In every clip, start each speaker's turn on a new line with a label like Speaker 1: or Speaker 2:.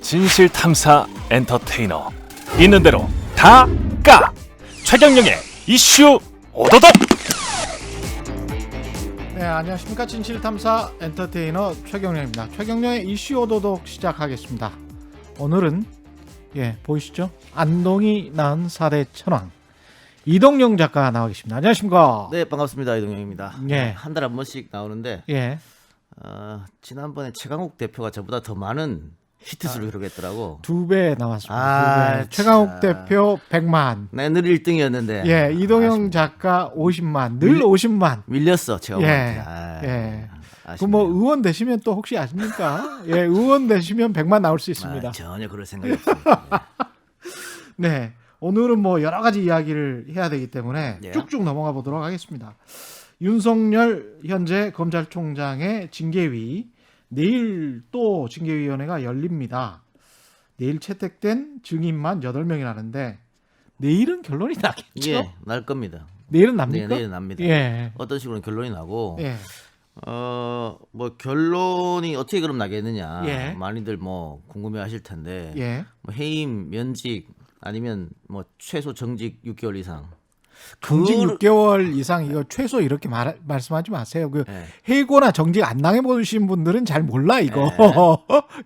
Speaker 1: 진실탐사 엔터테이너 있는 대로 다 까! 최경영의 이슈 오도독.
Speaker 2: 네, 안녕하십니까. 진실탐사 엔터테이너 최경영입니다. 최경영의 이슈 오도독 시작하겠습니다. 오늘은 보이시죠? 안동이 낳은 4대 천왕 이동영 작가 나와 계십니다. 안녕하십니까?
Speaker 3: 네, 반갑습니다. 이동영입니다.
Speaker 2: 예.
Speaker 3: 한 달에 한 번씩 나오는데
Speaker 2: 예.
Speaker 3: 지난번에 최강욱 대표가 저보다 더 많은 히트수를 기록했더라고.
Speaker 2: 2배 나왔습니다.
Speaker 3: 아,
Speaker 2: 2배. 최강욱
Speaker 3: 참.
Speaker 2: 대표 100만.
Speaker 3: 네, 늘 1등이었는데.
Speaker 2: 예, 이동영 작가 50만. 늘 50만.
Speaker 3: 밀렸어, 최강욱한테.
Speaker 2: 예. 그
Speaker 3: 아쉽네요.
Speaker 2: 뭐 의원 되시면 또 혹시 아십니까? 예, 의원 되시면 100만 나올 수 있습니다.
Speaker 3: 전혀 그럴 생각이 없습니다.
Speaker 2: 네. 오늘은 뭐 여러 가지 이야기를 해야 되기 때문에
Speaker 3: 예.
Speaker 2: 쭉쭉 넘어가 보도록 하겠습니다. 윤석열 현재 검찰총장의 징계위, 내일 또 징계위원회가 열립니다. 내일 채택된 증인만 8명이라는데 내일은 결론이 나겠죠?
Speaker 3: 예, 날 겁니다.
Speaker 2: 내일은 납니까?
Speaker 3: 네, 내일 납니다.
Speaker 2: 예.
Speaker 3: 어떤 식으로 결론이 나고
Speaker 2: 예.
Speaker 3: 뭐 결론이 어떻게 그럼 나겠느냐.
Speaker 2: 예.
Speaker 3: 많이들 뭐 궁금해하실 텐데.
Speaker 2: 예.
Speaker 3: 뭐 해임, 면직 아니면 뭐 최소 정직 6개월 이상.
Speaker 2: 정직
Speaker 3: 그-
Speaker 2: 6개월 이상 이거 최소 이렇게 말씀하지 마세요. 그
Speaker 3: 예.
Speaker 2: 해고나 정직 안 당해 보신 분들은 잘 몰라 이거.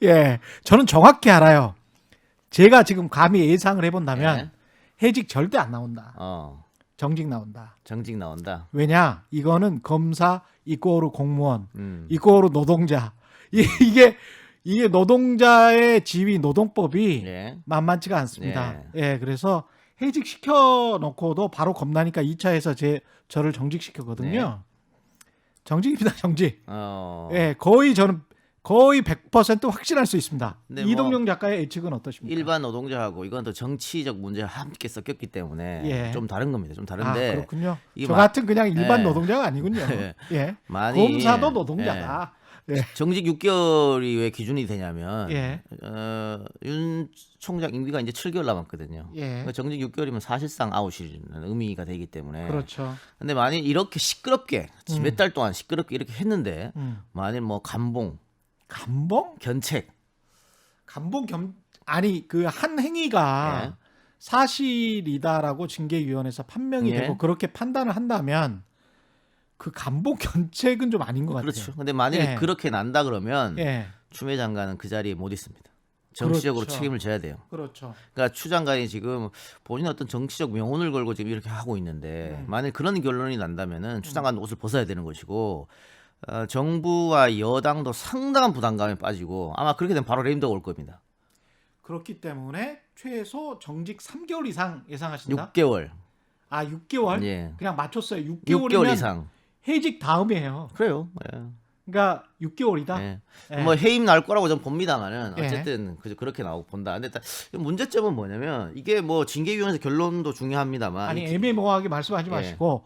Speaker 2: 예. 저는 정확히 알아요. 제가 지금 감히 예상을 해본다면 해직 절대 안 나온다. 정직 나온다.
Speaker 3: 정직 나온다.
Speaker 2: 왜냐? 이거는 검사 이꼬르 공무원
Speaker 3: 음.
Speaker 2: 이꼬르 노동자 이게 노동자의 지위 노동법이
Speaker 3: 예.
Speaker 2: 만만치가 않습니다. 예, 그래서 해직 시켜놓고도 바로 겁나니까 2차에서 저를 정직시켰거든요. 정직입니다, 정직. 예, 저는 거의 100% 확신할 수 있습니다.
Speaker 3: 근데
Speaker 2: 이동영 작가의 예측은 어떠십니까?
Speaker 3: 일반 노동자하고 이건 또 정치적 문제와 함께 섞였기 때문에
Speaker 2: 예.
Speaker 3: 좀 다른 겁니다. 좀
Speaker 2: 아,
Speaker 3: 다른데
Speaker 2: 그렇군요.
Speaker 3: 이
Speaker 2: 저
Speaker 3: 마-
Speaker 2: 같은 그냥 일반
Speaker 3: 예.
Speaker 2: 노동자가 아니군요.
Speaker 3: 예.
Speaker 2: 예,
Speaker 3: 많이
Speaker 2: 검사도 노동자다. 예.
Speaker 3: 정직 6개월이 왜 기준이 되냐면
Speaker 2: 예.
Speaker 3: 윤 총장 임기가 이제 7개월 남았거든요.
Speaker 2: 예.
Speaker 3: 그러니까 정직 6개월이면 사실상 아웃이라는 의미가 되기 때문에.
Speaker 2: 그렇죠.
Speaker 3: 근데 만약 이렇게 시끄럽게 몇 달 동안 시끄럽게 이렇게 했는데 만일 뭐 감봉,
Speaker 2: 감봉?
Speaker 3: 견책
Speaker 2: 아니 그 한 행위가
Speaker 3: 예.
Speaker 2: 사실이다라고 징계위원회에서 판명이
Speaker 3: 예.
Speaker 2: 되고 그렇게 판단을 한다면 그 감봉 견책은 좀 아닌 것 같아요.
Speaker 3: 그렇죠. 근데 만약에
Speaker 2: 예.
Speaker 3: 그렇게 난다 그러면
Speaker 2: 예,
Speaker 3: 추미애 장관은 그 자리에 못 있습니다. 정치적으로
Speaker 2: 그렇죠.
Speaker 3: 책임을 져야 돼요.
Speaker 2: 그렇죠.
Speaker 3: 그러니까 추 장관이 지금 본인의 어떤 정치적 명운을 걸고 지금 이렇게 하고 있는데 만약 그런 결론이 난다면은 추 장관 옷을 벗어야 되는 것이고 정부와 여당도 상당한 부담감에 빠지고 아마 그렇게 되면 바로 레임드가 올 겁니다.
Speaker 2: 그렇기 때문에 최소 정직 3개월 이상 예상하신다.
Speaker 3: 6개월.
Speaker 2: 아 6개월?
Speaker 3: 예.
Speaker 2: 그냥 맞췄어요.
Speaker 3: 6개월
Speaker 2: 6개월이면
Speaker 3: 이상.
Speaker 2: 해직 다음이에요.
Speaker 3: 그래요. 예.
Speaker 2: 그러니까 6개월이다.
Speaker 3: 예.
Speaker 2: 예.
Speaker 3: 뭐 해임 날 거라고 좀 봅니다만은
Speaker 2: 예.
Speaker 3: 어쨌든 그렇게 나오고 본다. 근데 일단 문제점은 뭐냐면 이게 뭐 징계위원회에서 결론도 중요합니다만
Speaker 2: 아니
Speaker 3: 이-
Speaker 2: 애매모호하게 말씀하지
Speaker 3: 예.
Speaker 2: 마시고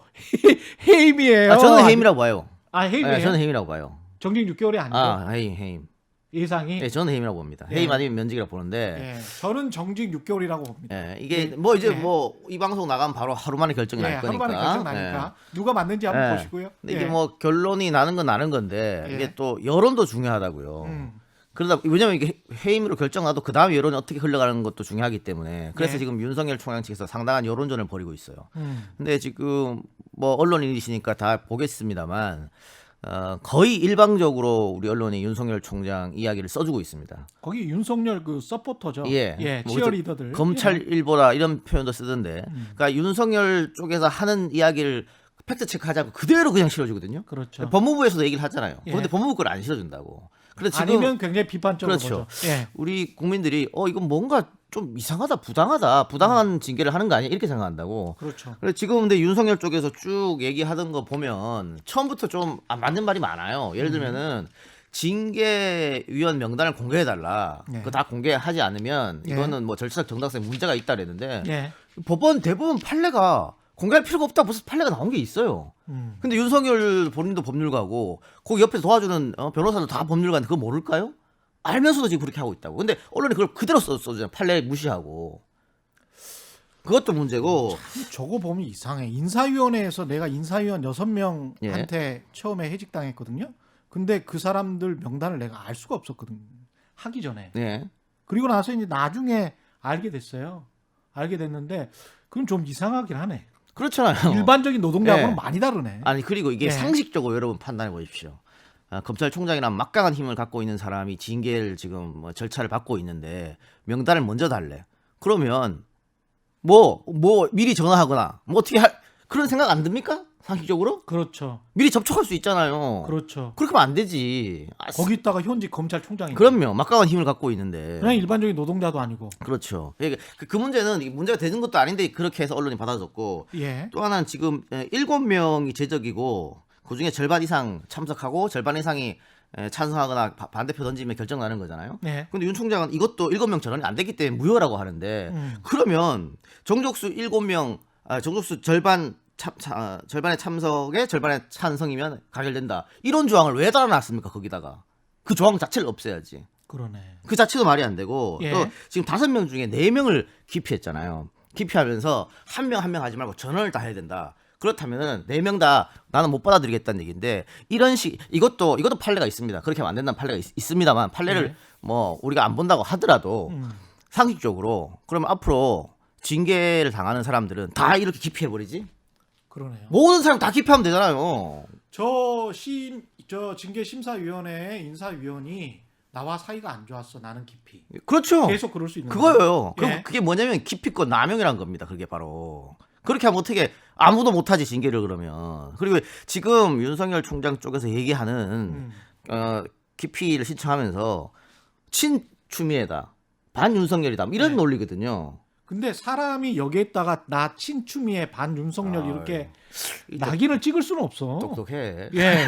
Speaker 2: 해임이에요.
Speaker 3: 저는 해임이라고 봐요.
Speaker 2: 아 해임이에요.
Speaker 3: 예, 저는 해임이라고 봐요.
Speaker 2: 정직 6개월이 아니고
Speaker 3: 해임.
Speaker 2: 예상이.
Speaker 3: 네, 저는 해임이라고 봅니다.
Speaker 2: 예.
Speaker 3: 해임 아니면 면직이라고 보는데.
Speaker 2: 예, 저는 정직 6개월이라고 봅니다.
Speaker 3: 예, 이게 뭐 이제
Speaker 2: 예.
Speaker 3: 뭐 이 방송 나가면 바로 하루 만에 결정이 날
Speaker 2: 하루
Speaker 3: 거니까.
Speaker 2: 만에 결정 나니까 누가 맞는지 한번
Speaker 3: 예.
Speaker 2: 보시고요.
Speaker 3: 근데 이게 뭐 결론이 나는 건 나는 건데
Speaker 2: 예.
Speaker 3: 이게 또 여론도 중요하다고요.
Speaker 2: 음.
Speaker 3: 그러다 왜냐면 이게 해임으로 결정나도 그 다음 여론이 어떻게 흘러가는 것도 중요하기 때문에 그래서
Speaker 2: 예.
Speaker 3: 지금 윤석열 총장 측에서 상당한 여론전을 벌이고 있어요.
Speaker 2: 음.
Speaker 3: 근데 지금 뭐 언론인이시니까 다 보겠습니다만 거의 일방적으로 우리 언론이 윤석열 총장 이야기를 써주고 있습니다.
Speaker 2: 거기 윤석열 그 서포터죠.
Speaker 3: 예. 뭐
Speaker 2: 치어리더들.
Speaker 3: 검찰 일보라 이런 표현도 쓰던데. 그러니까 윤석열 쪽에서 하는 이야기를 팩트 체크하자고 그대로 그냥 실어주거든요.
Speaker 2: 그렇죠.
Speaker 3: 법무부에서도 얘기를 하잖아요.
Speaker 2: 예.
Speaker 3: 그런데 법무부 걸 안 실어준다고. 그래서 지금
Speaker 2: 아니면 굉장히 비판적으로
Speaker 3: 그렇죠.
Speaker 2: 보죠. 예.
Speaker 3: 우리 국민들이 이건 뭔가 좀 이상하다, 부당한 징계를 하는 거 아니야 이렇게 생각한다고.
Speaker 2: 그렇죠.
Speaker 3: 그래 지금 근데 윤석열 쪽에서 쭉 얘기하던 거 보면 처음부터 좀 맞는 말이 많아요. 예를 들면은 징계위원 명단을 공개해달라.
Speaker 2: 예.
Speaker 3: 그거 다 공개하지 않으면
Speaker 2: 예.
Speaker 3: 이거는 뭐 절차적 정당성에 문제가 있다 그랬는데
Speaker 2: 예.
Speaker 3: 법원 대부분 판례가 공개할 필요가 없다 벌써 판례가 나온 게 있어요. 근데 윤석열 본인도 법률가고 거기 옆에서 도와주는 변호사도 다 법률가인데 그거 모를까요? 알면서도 지금 그렇게 하고 있다고. 근데 언론이 그걸 그대로 써주잖아요. 판례 무시하고. 그것도 문제고.
Speaker 2: 저거 보면 이상해. 인사위원회에서 내가 인사위원 6명한테
Speaker 3: 예.
Speaker 2: 처음에 해직당했거든요. 근데 그 사람들 명단을 내가 알 수가 없었거든. 하기 전에.
Speaker 3: 예.
Speaker 2: 그리고 나서 이제 나중에 알게 됐어요. 알게 됐는데 그건 좀 이상하긴 하네.
Speaker 3: 그렇잖아요.
Speaker 2: 일반적인 노동자하고는
Speaker 3: 예.
Speaker 2: 많이 다르네.
Speaker 3: 아니 그리고 이게
Speaker 2: 예.
Speaker 3: 상식적으로 여러분 판단해 보십시오. 검찰총장이란 막강한 힘을 갖고 있는 사람이 징계를 지금 뭐 절차를 받고 있는데 명단을 먼저 달래. 그러면 뭐 미리 전화하거나 뭐 어떻게 할 그런 생각 안 듭니까? 상식적으로
Speaker 2: 그렇죠.
Speaker 3: 미리 접촉할 수 있잖아요.
Speaker 2: 그렇죠.
Speaker 3: 그렇게 하면 안 되지.
Speaker 2: 거기다가 현직 검찰총장이
Speaker 3: 그럼요. 막강한 힘을 갖고 있는데.
Speaker 2: 그냥 일반적인 노동자도 아니고.
Speaker 3: 그렇죠. 그 문제는 문제가 되는 것도 아닌데 그렇게 해서 언론이 받아줬고
Speaker 2: 예.
Speaker 3: 또 하나는 지금 7명이 제적이고 그중에 절반 이상 참석하고 절반 이상이 찬성하거나 반대표 던지면 결정 나는 거잖아요.
Speaker 2: 네.
Speaker 3: 근데 윤 총장은 이것도 7명 전원이 안 되기 때문에 무효라고 하는데 그러면 정족수 7명 정족수 절반의 참석에 절반의 찬성이면 가결된다. 이런 조항을 왜 달아놨습니까? 거기다가 그 조항 자체를 없애야지.
Speaker 2: 그러네.
Speaker 3: 그 자체도 말이 안 되고
Speaker 2: 예.
Speaker 3: 또 지금 5명 중에 4명을 기피했잖아요. 기피하면서 한 명 하지 말고 전원을 다 해야 된다. 그렇다면은 4명 다 나는 못 받아들이겠다는 얘기인데 이런 이것도 판례가 있습니다. 그렇게 하면 안 된다는 판례가 있습니다만 판례를
Speaker 2: 예.
Speaker 3: 뭐 우리가 안 본다고 하더라도 상식적으로 그러면 앞으로 징계를 당하는 사람들은 다 이렇게 기피해 버리지?
Speaker 2: 그러네요.
Speaker 3: 모든 사람 다 기피하면 되잖아요.
Speaker 2: 저 징계심사위원회 인사위원이 나와 사이가 안 좋았어. 나는 깊이.
Speaker 3: 그렇죠.
Speaker 2: 계속 그럴 수 있는
Speaker 3: 그거예요.
Speaker 2: 거예요. 예.
Speaker 3: 그게 뭐냐면 기피권 남용이란 겁니다. 그게 바로. 그렇게 하면 어떻게 아무도 못하지 징계를 그러면. 그리고 지금 윤석열 총장 쪽에서 얘기하는 기피를 신청하면서 친추미애다, 반윤석열이다 이런
Speaker 2: 네.
Speaker 3: 논리거든요.
Speaker 2: 근데 사람이 여기에다가 나 친추미애 반 윤석열
Speaker 3: 아유,
Speaker 2: 이렇게 낙인을 찍을 수는 없어.
Speaker 3: 똑똑해.
Speaker 2: 예.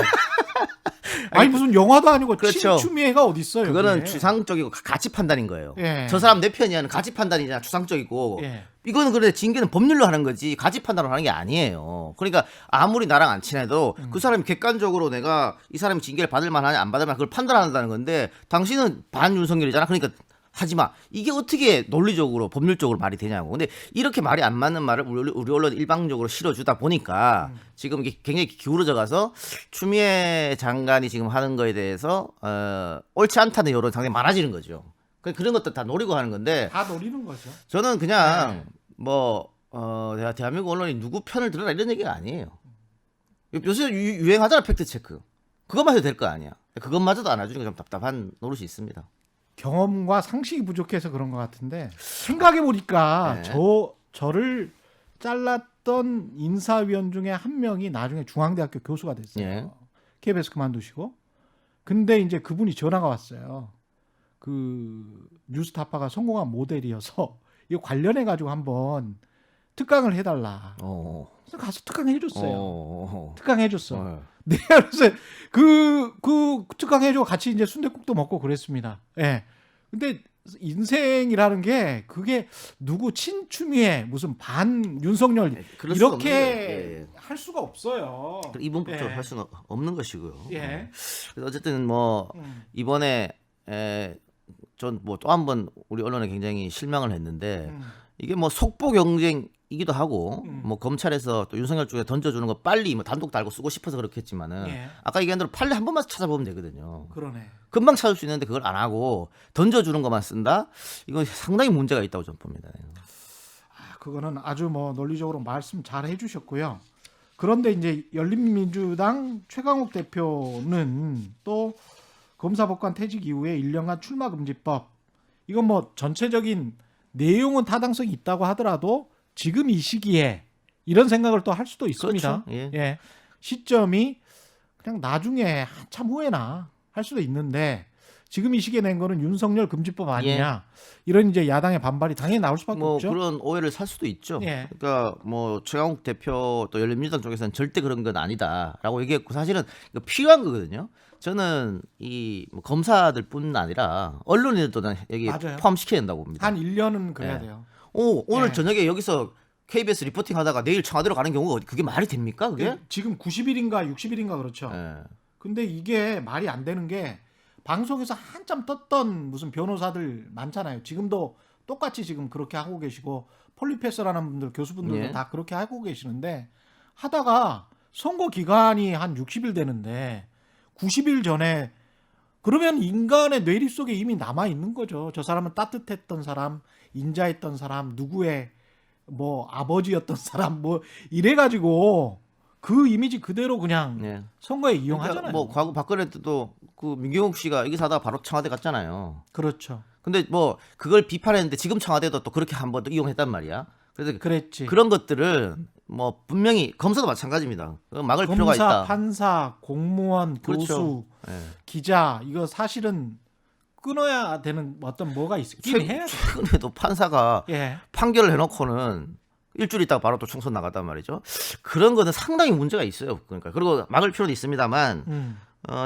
Speaker 2: 아니 무슨 영화도 아니고
Speaker 3: 그렇죠.
Speaker 2: 친추미애가 어디 있어요?
Speaker 3: 그거는
Speaker 2: 여기에.
Speaker 3: 추상적이고 가치 판단인 거예요.
Speaker 2: 예.
Speaker 3: 저 사람 내 편이야는 가치 판단이잖아. 추상적이고.
Speaker 2: 예.
Speaker 3: 이거는 그런데 징계는 법률로 하는 거지 가치 판단으로 하는 게 아니에요. 그러니까 아무리 나랑 안 친해도 그 사람이 객관적으로 내가 이 사람이 징계를 받을 만하냐 안 받을 만하냐 그걸 판단한다는 건데 당신은 반윤석열이잖아. 그러니까 하지 마. 이게 어떻게 논리적으로 법률적으로 말이 되냐고. 근데 이렇게 말이 안 맞는 말을 우리 언론 일방적으로 실어주다 보니까 지금 이게 굉장히 기울어져 가서 추미애 장관이 지금 하는 거에 대해서 옳지 않다는 여론이 상당히 많아지는 거죠. 그런 것들 다 노리고 하는 건데
Speaker 2: 다 노리는 거죠.
Speaker 3: 저는 그냥 대한민국 언론이 누구 편을 들어라 이런 얘기가 아니에요. 요새 유행하잖아 팩트 체크. 그것만 해도 될 거 아니야. 그것마저도 안 해주는 게 좀 답답한 노릇이 있습니다.
Speaker 2: 경험과 상식이 부족해서 그런 것 같은데 생각해 보니까
Speaker 3: 네.
Speaker 2: 저를 잘랐던 인사위원 중에 한 명이 나중에 중앙대학교 교수가 됐어요.
Speaker 3: 예.
Speaker 2: KBS 그만두시고. 근데 이제 그분이 전화가 왔어요. 그 뉴스타파가 성공한 모델이어서 이거 관련해 가지고 한번 특강을 해달라. 그래서 가서 특강 해줬어요. 특강 해줬어. 네, 그래서 그 특강 해주고 같이 이제 순댓국도 먹고 그랬습니다. 예. 근데 인생이라는 게 그게 누구 친추미애 무슨 반 윤석열
Speaker 3: 그럴 수가 없는
Speaker 2: 이렇게
Speaker 3: 거예요.
Speaker 2: 할 수가 없어요.
Speaker 3: 이분법적으로
Speaker 2: 예.
Speaker 3: 할 수는 없는 것이고요.
Speaker 2: 예.
Speaker 3: 그래서 어쨌든 이번에 전 또 한 번 우리 언론에 굉장히 실망을 했는데 이게 속보 경쟁이기도 하고 검찰에서 또 윤석열 쪽에 던져주는 거 빨리 단독 달고 쓰고 싶어서 그렇겠지만은
Speaker 2: 예.
Speaker 3: 아까 얘기한 대로 판례 한 번만 찾아보면 되거든요.
Speaker 2: 그러네.
Speaker 3: 금방 찾을 수 있는데 그걸 안 하고 던져주는 것만 쓴다? 이건 상당히 문제가 있다고 저는 봅니다.
Speaker 2: 그거는 아주 논리적으로 말씀 잘 해주셨고요. 그런데 이제 열린민주당 최강욱 대표는 또 검사법관 퇴직 이후에 1년간 출마금지법 이건 전체적인 내용은 타당성이 있다고 하더라도 지금 이 시기에 이런 생각을 또 할 수도 있습니다.
Speaker 3: 그렇죠.
Speaker 2: 예. 시점이 그냥 나중에 한참 후에나 할 수도 있는데 지금 이 시기에 낸 거는 윤석열 금지법 아니냐 이런 이제 야당의 반발이 당연히 나올 수밖에 없죠.
Speaker 3: 그런 오해를 살 수도 있죠.
Speaker 2: 예.
Speaker 3: 그러니까 최강욱 대표 또 열린민주당 쪽에서는 절대 그런 건 아니다라고 얘기했고 사실은 이거 필요한 거거든요. 저는 이 검사들뿐 아니라 언론인들도 여기
Speaker 2: 맞아요.
Speaker 3: 포함시켜야 된다고 봅니다.
Speaker 2: 한 1년은 그래야
Speaker 3: 예.
Speaker 2: 돼요.
Speaker 3: 오늘
Speaker 2: 예.
Speaker 3: 저녁에 여기서 KBS 리포팅 하다가 내일 청와대로 가는 경우가 그게 말이 됩니까? 그게?
Speaker 2: 지금 90일인가 60일인가 그렇죠.
Speaker 3: 예.
Speaker 2: 근데 이게 말이 안 되는 게 방송에서 한참 떴던 무슨 변호사들 많잖아요. 지금도 똑같이 지금 그렇게 하고 계시고 폴리페서라는 분들 교수분들도
Speaker 3: 예.
Speaker 2: 다 그렇게 하고 계시는데 하다가 선거 기간이 한 60일 되는데 90일 전에 그러면 인간의 뇌리 속에 이미 남아 있는 거죠. 저 사람은 따뜻했던 사람, 인자했던 사람, 누구의 뭐 아버지였던 사람, 뭐 이래가지고 그 이미지 그대로 그냥
Speaker 3: 네.
Speaker 2: 선거에 이용하잖아요.
Speaker 3: 그러니까 뭐 과거 박근혜 때도 그 민경욱 씨가 이게 사다가 바로 청와대 갔잖아요.
Speaker 2: 그렇죠.
Speaker 3: 근데 뭐 그걸 비판했는데 지금 청와대도 또 그렇게 한 번 더 이용했단 말이야. 그래서
Speaker 2: 그랬지.
Speaker 3: 그런 것들은 뭐 분명히 검사도 마찬가지입니다. 막을 필요가
Speaker 2: 검사,
Speaker 3: 있다.
Speaker 2: 판사, 공무원,
Speaker 3: 그렇죠.
Speaker 2: 교수,
Speaker 3: 예.
Speaker 2: 기자 이거 사실은 끊어야 되는 어떤 뭐가 있긴 해야 돼.
Speaker 3: 최근에도 판사가
Speaker 2: 예.
Speaker 3: 판결을 해놓고는 일주일 있다가 바로 또 총선 나갔단 말이죠. 그런 거는 상당히 문제가 있어요. 그러니까 그리고 막을 필요는 있습니다만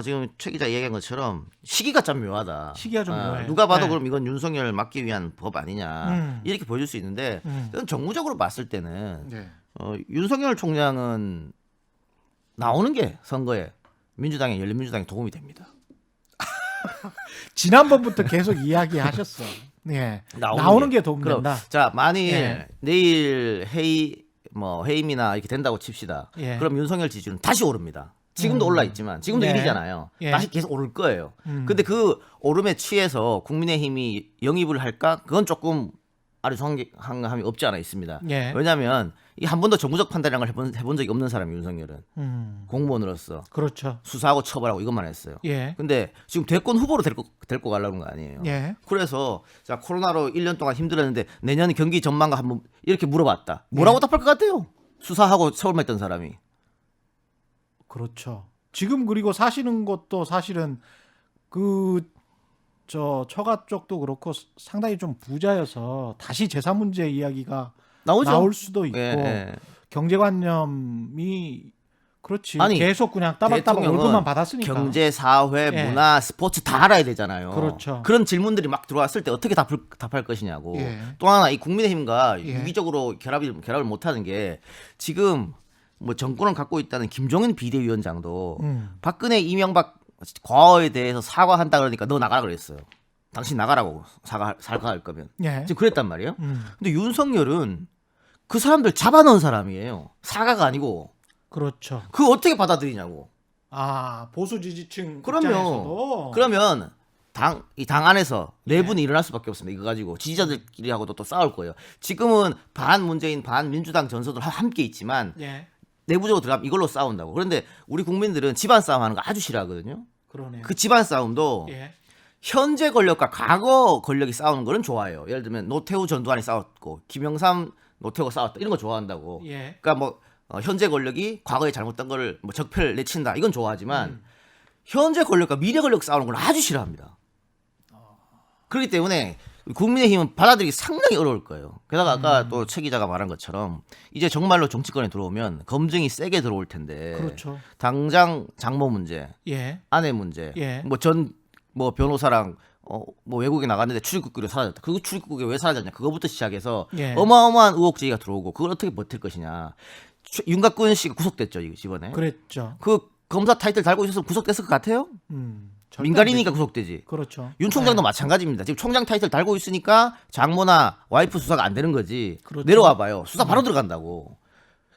Speaker 3: 지금 최 기자 얘기한 것처럼 시기가 좀 묘하다.
Speaker 2: 시기가 좀 묘해요.
Speaker 3: 누가 봐도
Speaker 2: 네.
Speaker 3: 그럼 이건 윤석열 막기 위한 법 아니냐 이렇게 보여줄 수 있는데 이건 정무적으로 봤을 때는
Speaker 2: 네.
Speaker 3: 윤석열 총장은 나오는 게 선거에 민주당에 열린민주당에 도움이 됩니다.
Speaker 2: 지난번부터 계속 이야기하셨어. 예. 나오는 게 도움
Speaker 3: 그럼,
Speaker 2: 된다.
Speaker 3: 자 만일
Speaker 2: 예.
Speaker 3: 내일 해임이나 이렇게 된다고 칩시다.
Speaker 2: 예.
Speaker 3: 그럼 윤석열 지지율은 다시 오릅니다. 지금도 올라 있지만 지금도
Speaker 2: 네.
Speaker 3: 1위잖아요.
Speaker 2: 예.
Speaker 3: 다시 계속 오를 거예요. 근데 그 오름에 취해서 국민의힘이 영입을 할까? 그건 조금 아리송함이 없지 않아 있습니다.
Speaker 2: 예.
Speaker 3: 왜냐하면 이 한 번도 정무적 판단이라는 걸 해본 적이 없는 사람이 윤석열은 공무원으로서
Speaker 2: 그렇죠.
Speaker 3: 수사하고 처벌하고 이것만 했어요.
Speaker 2: 예.
Speaker 3: 근데 지금 대권 후보로 데리고 가려는 거 아니에요.
Speaker 2: 예.
Speaker 3: 그래서 자 코로나로 1년 동안 힘들었는데 내년 경기 전망과 한번 이렇게 물어봤다. 뭐라고 답할 것 같아요? 수사하고 서울만 있던 사람이.
Speaker 2: 그렇죠. 지금 그리고 사시는 것도 사실은 처가 쪽도 그렇고 상당히 좀 부자여서 다시 재산 문제 이야기가
Speaker 3: 나오죠.
Speaker 2: 나올 수도 있고
Speaker 3: 예.
Speaker 2: 경제관념이 그렇지.
Speaker 3: 아니,
Speaker 2: 계속 그냥 따박따박
Speaker 3: 대통령은
Speaker 2: 월급만 받았으니까.
Speaker 3: 경제, 사회,
Speaker 2: 예.
Speaker 3: 문화, 스포츠 다 알아야 되잖아요.
Speaker 2: 그렇죠.
Speaker 3: 그런 질문들이 막 들어왔을 때 어떻게 답할 것이냐고.
Speaker 2: 예.
Speaker 3: 또 하나 이 국민의힘과
Speaker 2: 예.
Speaker 3: 유기적으로 결합을 못하는 게 지금 뭐 정권을 갖고 있다는 김종인 비대위원장도 박근혜, 이명박 과거에 대해서 사과한다 그러니까 너 나가라 그랬어요. 당신 나가라고 사과할 거면.
Speaker 2: 예.
Speaker 3: 지금 그랬단 말이에요. 근데 윤석열은 그 사람들 잡아넣은 사람이에요. 사과가 아니고.
Speaker 2: 그렇죠.
Speaker 3: 그거 어떻게 받아들이냐고.
Speaker 2: 아 보수 지지층
Speaker 3: 그러면
Speaker 2: 입장에서도
Speaker 3: 당 안에서 내분이 일어날 수밖에 없습니다. 이거 가지고 지지자들끼리하고도 또 싸울 거예요. 지금은 반 문재인 반 민주당 전선들 함께 있지만
Speaker 2: 예.
Speaker 3: 내부적으로 들어가면 이걸로 싸운다고. 그런데 우리 국민들은 집안 싸움하는 거 아주 싫어하거든요.
Speaker 2: 그러네요.
Speaker 3: 그 집안 싸움도
Speaker 2: 예.
Speaker 3: 현재 권력과 과거 권력이 싸우는 거는 좋아요. 예를 들면 노태우 전두환이 싸웠고 김영삼 노태우가 싸웠다 이런 거 좋아한다고.
Speaker 2: 예.
Speaker 3: 그러니까 뭐 현재 권력이 과거에 잘못된 거를 뭐 적폐를 내친다 이건 좋아하지만 현재 권력과 미래 권력 싸우는 걸 아주 싫어합니다. 그렇기 때문에 국민의힘은 받아들이기 상당히 어려울 거예요. 게다가 아까 또 최 기자가 말한 것처럼 이제 정말로 정치권에 들어오면 검증이 세게 들어올 텐데
Speaker 2: 그렇죠.
Speaker 3: 당장 장모 문제,
Speaker 2: 예.
Speaker 3: 아내 문제,
Speaker 2: 예.
Speaker 3: 뭐 변호사랑 뭐 외국에 나갔는데 출입국기로 사라졌다. 그 출입국이 왜 사라졌냐? 그거부터 시작해서
Speaker 2: 예.
Speaker 3: 어마어마한 의혹 제기가 들어오고 그걸 어떻게 버틸 것이냐? 윤곽근 씨가 구속됐죠 이번에.
Speaker 2: 그랬죠.
Speaker 3: 그 검사 타이틀 달고 있어서 구속됐을 것 같아요?
Speaker 2: 절대
Speaker 3: 민간인이니까
Speaker 2: 안 되죠.
Speaker 3: 구속되지.
Speaker 2: 그렇죠.
Speaker 3: 윤 총장도
Speaker 2: 네.
Speaker 3: 마찬가지입니다. 지금 총장 타이틀 달고 있으니까 장모나 와이프 수사가 안 되는 거지.
Speaker 2: 그렇죠.
Speaker 3: 내려와 봐요. 수사 바로 들어간다고.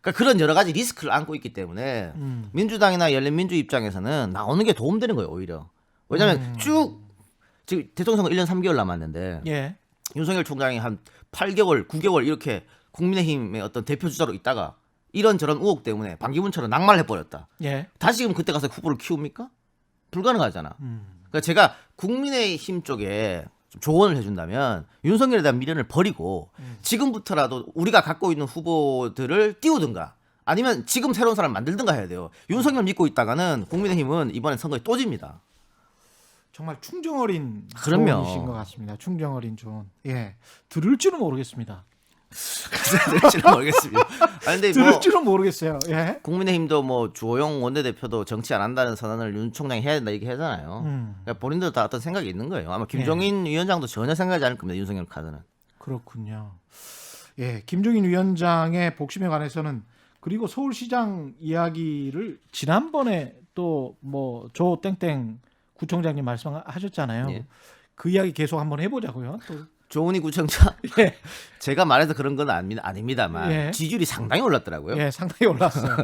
Speaker 3: 그러니까 그런 여러 가지 리스크를 안고 있기 때문에 민주당이나 열린민주 입장에서는 나오는 게 도움되는 거예요 오히려. 왜냐하면 쭉 지금 대통령 선거 1년 3개월 남았는데
Speaker 2: 예.
Speaker 3: 윤석열 총장이 한 8개월, 9개월 이렇게 국민의힘의 어떤 대표 주자로 있다가 이런저런 의혹 때문에 반기문처럼 낙마를 해버렸다.
Speaker 2: 예.
Speaker 3: 다시 지금 그때 가서 후보를 키웁니까? 불가능하잖아. 그러니까 제가 국민의힘 쪽에 좀 조언을 해준다면 윤석열에 대한 미련을 버리고 지금부터라도 우리가 갖고 있는 후보들을 띄우든가 아니면 지금 새로운 사람 만들든가 해야 돼요. 윤석열 믿고 있다가는 국민의힘은 이번에 선거에 또 집니다.
Speaker 2: 정말 충정어린
Speaker 3: 그럼요.
Speaker 2: 조언이신 것 같습니다. 충정어린 조언. 예. 들을 줄은 모르겠습니다.
Speaker 3: 될지는 모르겠습니다. 아니 근데
Speaker 2: 들을
Speaker 3: 뭐
Speaker 2: 줄은 모르겠어요. 예.
Speaker 3: 국민의힘도 뭐 주호영 원내대표도 정치 안 한다는 선언을 윤 총장이 해야 된다 이렇게 하잖아요. 그러니까 본인들도 다 어떤 생각이 있는 거예요. 아마 김종인 위원장도 전혀 생각하지 않을 겁니다. 윤석열 카드는.
Speaker 2: 그렇군요. 예, 김종인 위원장의 복심에 관해서는 그리고 서울시장 이야기를 지난번에 또 뭐 조 땡땡 구청장님 말씀하셨잖아요.
Speaker 3: 예.
Speaker 2: 그 이야기 계속 한번 해보자고요. 또.
Speaker 3: 조은희 구청장
Speaker 2: 예,
Speaker 3: 제가 말해서 그런 건 아닙니다만
Speaker 2: 예.
Speaker 3: 지지율이 상당히 올랐더라고요.
Speaker 2: 예, 상당히 올랐어요.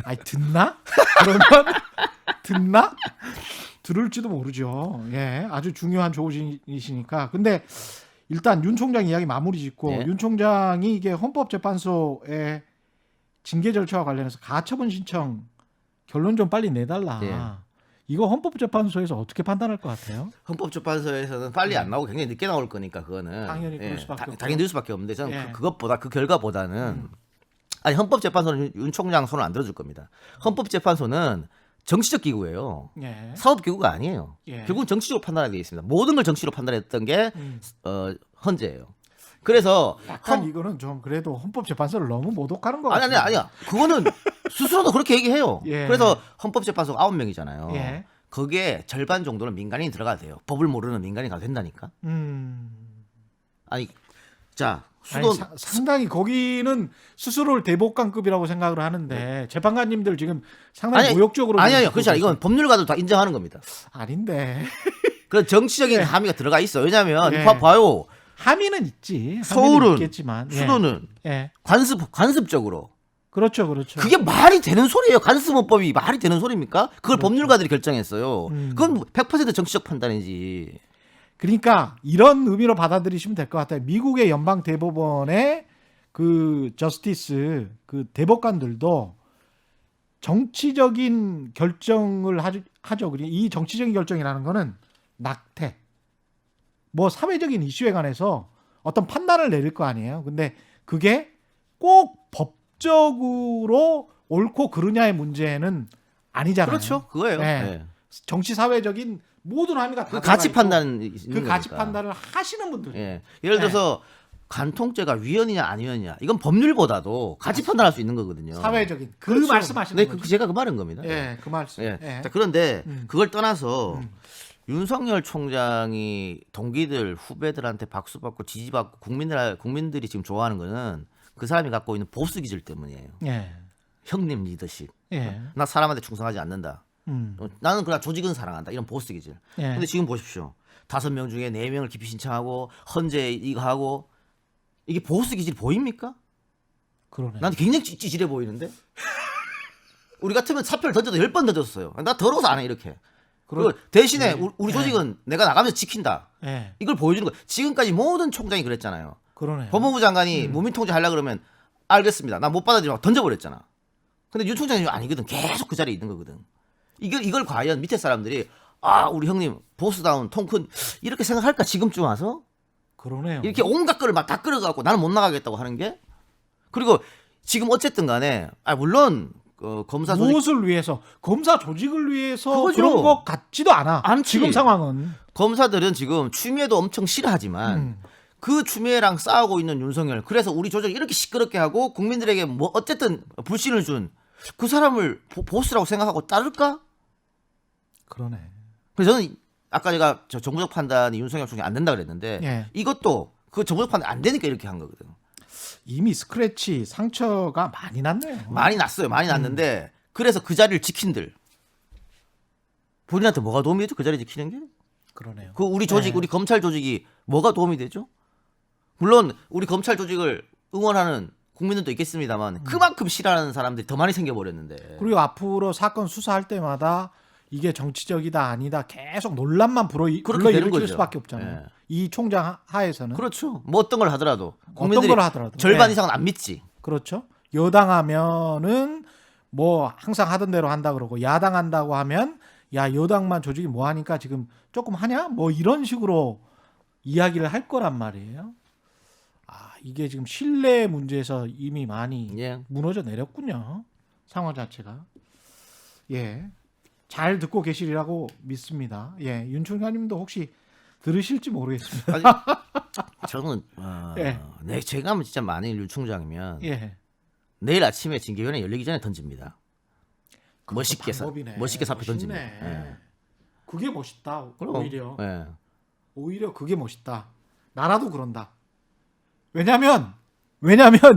Speaker 2: 아니 듣나? 그러면 듣나? 들을지도 모르죠. 예, 아주 중요한 조직이시니까. 근데 일단 윤 총장 이야기 마무리 짓고
Speaker 3: 예.
Speaker 2: 윤 총장이 이게 헌법재판소의 징계 절차와 관련해서 가처분 신청 결론 좀 빨리 내달라.
Speaker 3: 예.
Speaker 2: 이거 헌법재판소에서 어떻게 판단할 것 같아요?
Speaker 3: 헌법재판소에서는 빨리 안 나오고 굉장히 늦게 나올 거니까 그거는
Speaker 2: 당연히 그럴 수밖에 없고.
Speaker 3: 당연히 늘 수밖에 없는데 저는
Speaker 2: 예.
Speaker 3: 그것보다 그 결과보다는 아니 헌법재판소는 윤 총장 손을 안 들어줄 겁니다. 헌법재판소는 정치적 기구예요.
Speaker 2: 예.
Speaker 3: 사법 기구가 아니에요.
Speaker 2: 예.
Speaker 3: 결국은 정치적으로 판단하게 되어 있습니다. 모든 걸 정치로 판단했던 게
Speaker 2: 음.
Speaker 3: 헌재예요. 그래서
Speaker 2: 약간 이거는 좀 그래도 헌법재판소를 너무 모독하는 것 같아요.
Speaker 3: 아니야. 그거는 스스로도 그렇게 얘기해요.
Speaker 2: 예.
Speaker 3: 그래서 헌법재판소가 9명이잖아요.
Speaker 2: 예.
Speaker 3: 거기에 절반 정도는 민간인이 들어가야 돼요. 법을 모르는 민간인이 가도 된다니까. 아니, 자, 수도
Speaker 2: 아니, 상당히 거기는 스스로를 대법관급이라고 생각을 하는데 재판관님들 지금 상당히 모욕적으로
Speaker 3: 아니요. 그렇지 않아요. 이건 법률가도 다 인정하는 겁니다.
Speaker 2: 아닌데
Speaker 3: 그 정치적인
Speaker 2: 예.
Speaker 3: 함의가 들어가 있어. 왜냐하면
Speaker 2: 예.
Speaker 3: 봐요.
Speaker 2: 함의는 있지. 함의는
Speaker 3: 서울은
Speaker 2: 있겠지만. 예.
Speaker 3: 수도는
Speaker 2: 예.
Speaker 3: 관습적으로
Speaker 2: 그렇죠.
Speaker 3: 그게 말이 되는 소리예요. 관습헌법이 말이 되는 소리입니까? 그걸 법률가들이 결정했어요. 그건 100% 정치적 판단이지.
Speaker 2: 그러니까 이런 의미로 받아들이시면 될 것 같아요. 미국의 연방 대법원의 그 저스티스 그 대법관들도 정치적인 결정을 하죠. 이 정치적인 결정이라는 거는 낙태, 뭐 사회적인 이슈에 관해서 어떤 판단을 내릴 거 아니에요. 근데 그게 꼭 법적으로 옳고 그르냐의 문제는 아니잖아요.
Speaker 3: 그렇죠. 그거예요.
Speaker 2: 네.
Speaker 3: 네.
Speaker 2: 정치 사회적인 모든 함의가 다
Speaker 3: 그 가치
Speaker 2: 들어가 있고
Speaker 3: 판단
Speaker 2: 그 가치 판단을 하시는 분들.
Speaker 3: 예. 예를 들어서 간통죄가 위헌이냐 아니었냐 이건 법률보다도 가치 판단할 수 있는 거거든요.
Speaker 2: 사회적인 그
Speaker 3: 그렇죠.
Speaker 2: 말씀하시는
Speaker 3: 네,
Speaker 2: 거죠.
Speaker 3: 제가 그 말인 겁니다.
Speaker 2: 예, 그 말씀.
Speaker 3: 예.
Speaker 2: 예.
Speaker 3: 자, 그런데
Speaker 2: 음.
Speaker 3: 그걸 떠나서 윤석열 총장이 동기들 후배들한테 박수 받고 지지받고 국민들이 지금 좋아하는 거는 그 사람이 갖고 있는 보스 기질 때문이에요.
Speaker 2: 예.
Speaker 3: 형님 리더십.
Speaker 2: 예.
Speaker 3: 나 사람한테 충성하지 않는다.
Speaker 2: 음.
Speaker 3: 나는 그냥 조직은 사랑한다. 이런 보스 기질.
Speaker 2: 예.
Speaker 3: 근데 지금 보십시오. 5명 중에 4명을 기피 신청하고 헌재 이거 하고 이게 보스 기질 보입니까?
Speaker 2: 그러네.
Speaker 3: 난 굉장히 찌질해 보이는데. 우리 같으면 사표를 던져도 10번 던졌어요. 나 더러워서 안 해 이렇게. 그리고 대신에 우리 조직은 내가 나가면서 지킨다.
Speaker 2: 예.
Speaker 3: 이걸 보여주는 거예요. 지금까지 모든 총장이 그랬잖아요.
Speaker 2: 그러네.
Speaker 3: 법무부 장관이 무민통제 하려고 그러면 알겠습니다. 나 못 받아들이고 던져버렸잖아. 근데 윤 총장이 아니거든. 계속 그 자리에 있는 거거든. 이걸 과연 밑에 사람들이 우리 형님 보스다운 통큰 이렇게 생각할까 지금쯤 와서?
Speaker 2: 그러네요.
Speaker 3: 이렇게 온갖 거를 막 다 끌어갖고 나는 못 나가겠다고 하는 게? 그리고 지금 어쨌든 간에 물론 검사 조직
Speaker 2: 무엇을 위해서? 검사 조직을 위해서
Speaker 3: 그거죠.
Speaker 2: 그런 것 같지도 않아.
Speaker 3: 않지.
Speaker 2: 지금 상황은.
Speaker 3: 검사들은 지금 추미애도 엄청 싫어하지만 그 추미애랑 싸우고 있는 윤석열 그래서 우리 조직을 이렇게 시끄럽게 하고 국민들에게 뭐 어쨌든 불신을 준 그 사람을 보스라고 생각하고 따를까?
Speaker 2: 그러네.
Speaker 3: 그래서 저는 아까 제가 정부적 판단이 윤석열 총장이 안 된다 그랬는데
Speaker 2: 예.
Speaker 3: 이것도 그 정부적 판단 안 되니까 이렇게 한 거거든.
Speaker 2: 이미 스크래치 상처가 많이 났네요.
Speaker 3: 많이 났어요. 많이 났는데 그래서 그 자리를 지킨들 본인한테 뭐가 도움이 되죠? 그 자리 지키는 게?
Speaker 2: 그러네요.
Speaker 3: 그 우리 조직,
Speaker 2: 네.
Speaker 3: 우리 검찰 조직이 뭐가 도움이 되죠? 물론 우리 검찰 조직을 응원하는 국민들도 있겠습니다만 그만큼 싫어하는 사람들이 더 많이 생겨버렸는데.
Speaker 2: 그리고 앞으로 사건 수사할 때마다 이게 정치적이다 아니다 계속 논란만
Speaker 3: 그렇게 되는
Speaker 2: 불러일으킬
Speaker 3: 거죠.
Speaker 2: 수밖에 없잖아요.
Speaker 3: 예.
Speaker 2: 이 총장 하에서는.
Speaker 3: 그렇죠. 뭐 어떤 걸 하더라도
Speaker 2: 어떤
Speaker 3: 국민들이
Speaker 2: 걸 하더라도.
Speaker 3: 절반
Speaker 2: 네.
Speaker 3: 이상은 안 믿지.
Speaker 2: 그렇죠. 여당하면은 뭐 항상 하던 대로 한다 그러고 야당한다고 하면 야 여당만 조직이 뭐 하니까 지금 조금 하냐? 뭐 이런 식으로 이야기를 할 거란 말이에요. 이게 지금 신뢰 문제에서 이미 많이
Speaker 3: 예.
Speaker 2: 무너져 내렸군요. 상황 자체가. 예. 잘 듣고 계시리라고 믿습니다. 예. 윤 총장님도 혹시 들으실지 모르겠습니다.
Speaker 3: 아니, 저는
Speaker 2: 예.
Speaker 3: 제가 하면 진짜 만일 윤 총장이면
Speaker 2: 예.
Speaker 3: 내일 아침에 징계위원회 열리기 전에 던집니다. 멋있게
Speaker 2: 방법이네.
Speaker 3: 멋있게 사표
Speaker 2: 멋있네.
Speaker 3: 던집니다. 예.
Speaker 2: 그게 멋있다.
Speaker 3: 그럼,
Speaker 2: 오히려.
Speaker 3: 예.
Speaker 2: 오히려 그게 멋있다. 나라도 그런다. 왜냐면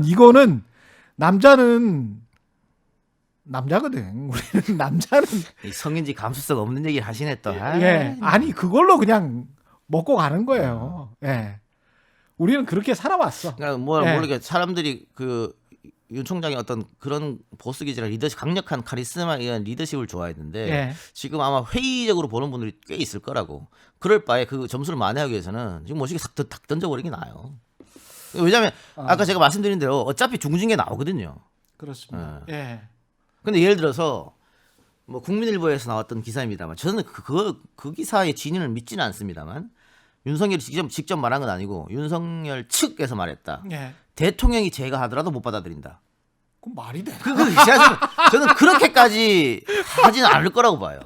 Speaker 2: 이거는 남자는 남자거든. 우리는 남자는
Speaker 3: 이 성인지 감수성 없는 얘기를 하시네 또.
Speaker 2: 예. 아니 그걸로 그냥 먹고 가는 거예요. 예. 우리는 그렇게 살아왔어.
Speaker 3: 그러니까 뭐
Speaker 2: 예.
Speaker 3: 모르게 사람들이 윤 총장이 어떤 그런 보스 기질이나 리더십, 강력한 카리스마에 의한 리더십을 좋아했는데
Speaker 2: 예.
Speaker 3: 지금 아마 회의적으로 보는 분들이 꽤 있을 거라고. 그럴 바에 그 점수를 만회하기 위해서는 지금 멋있게 탁 던져버리기 나아요. 왜냐하면 아까 제가 말씀드린 대로 어차피 중징계 나오거든요.
Speaker 2: 그렇습니다. 예.
Speaker 3: 근데 예를 들어서 뭐 국민일보에서 나왔던 기사입니다만 저는 그 기사의 진위를 믿지는 않습니다만 윤석열이 직접 말한 건 아니고 윤석열 측에서 말했다.
Speaker 2: 예.
Speaker 3: 대통령이 제거하더라도 못 받아들인다.
Speaker 2: 그럼 말이 돼.
Speaker 3: 저는 그렇게까지 하지는 않을 거라고 봐요.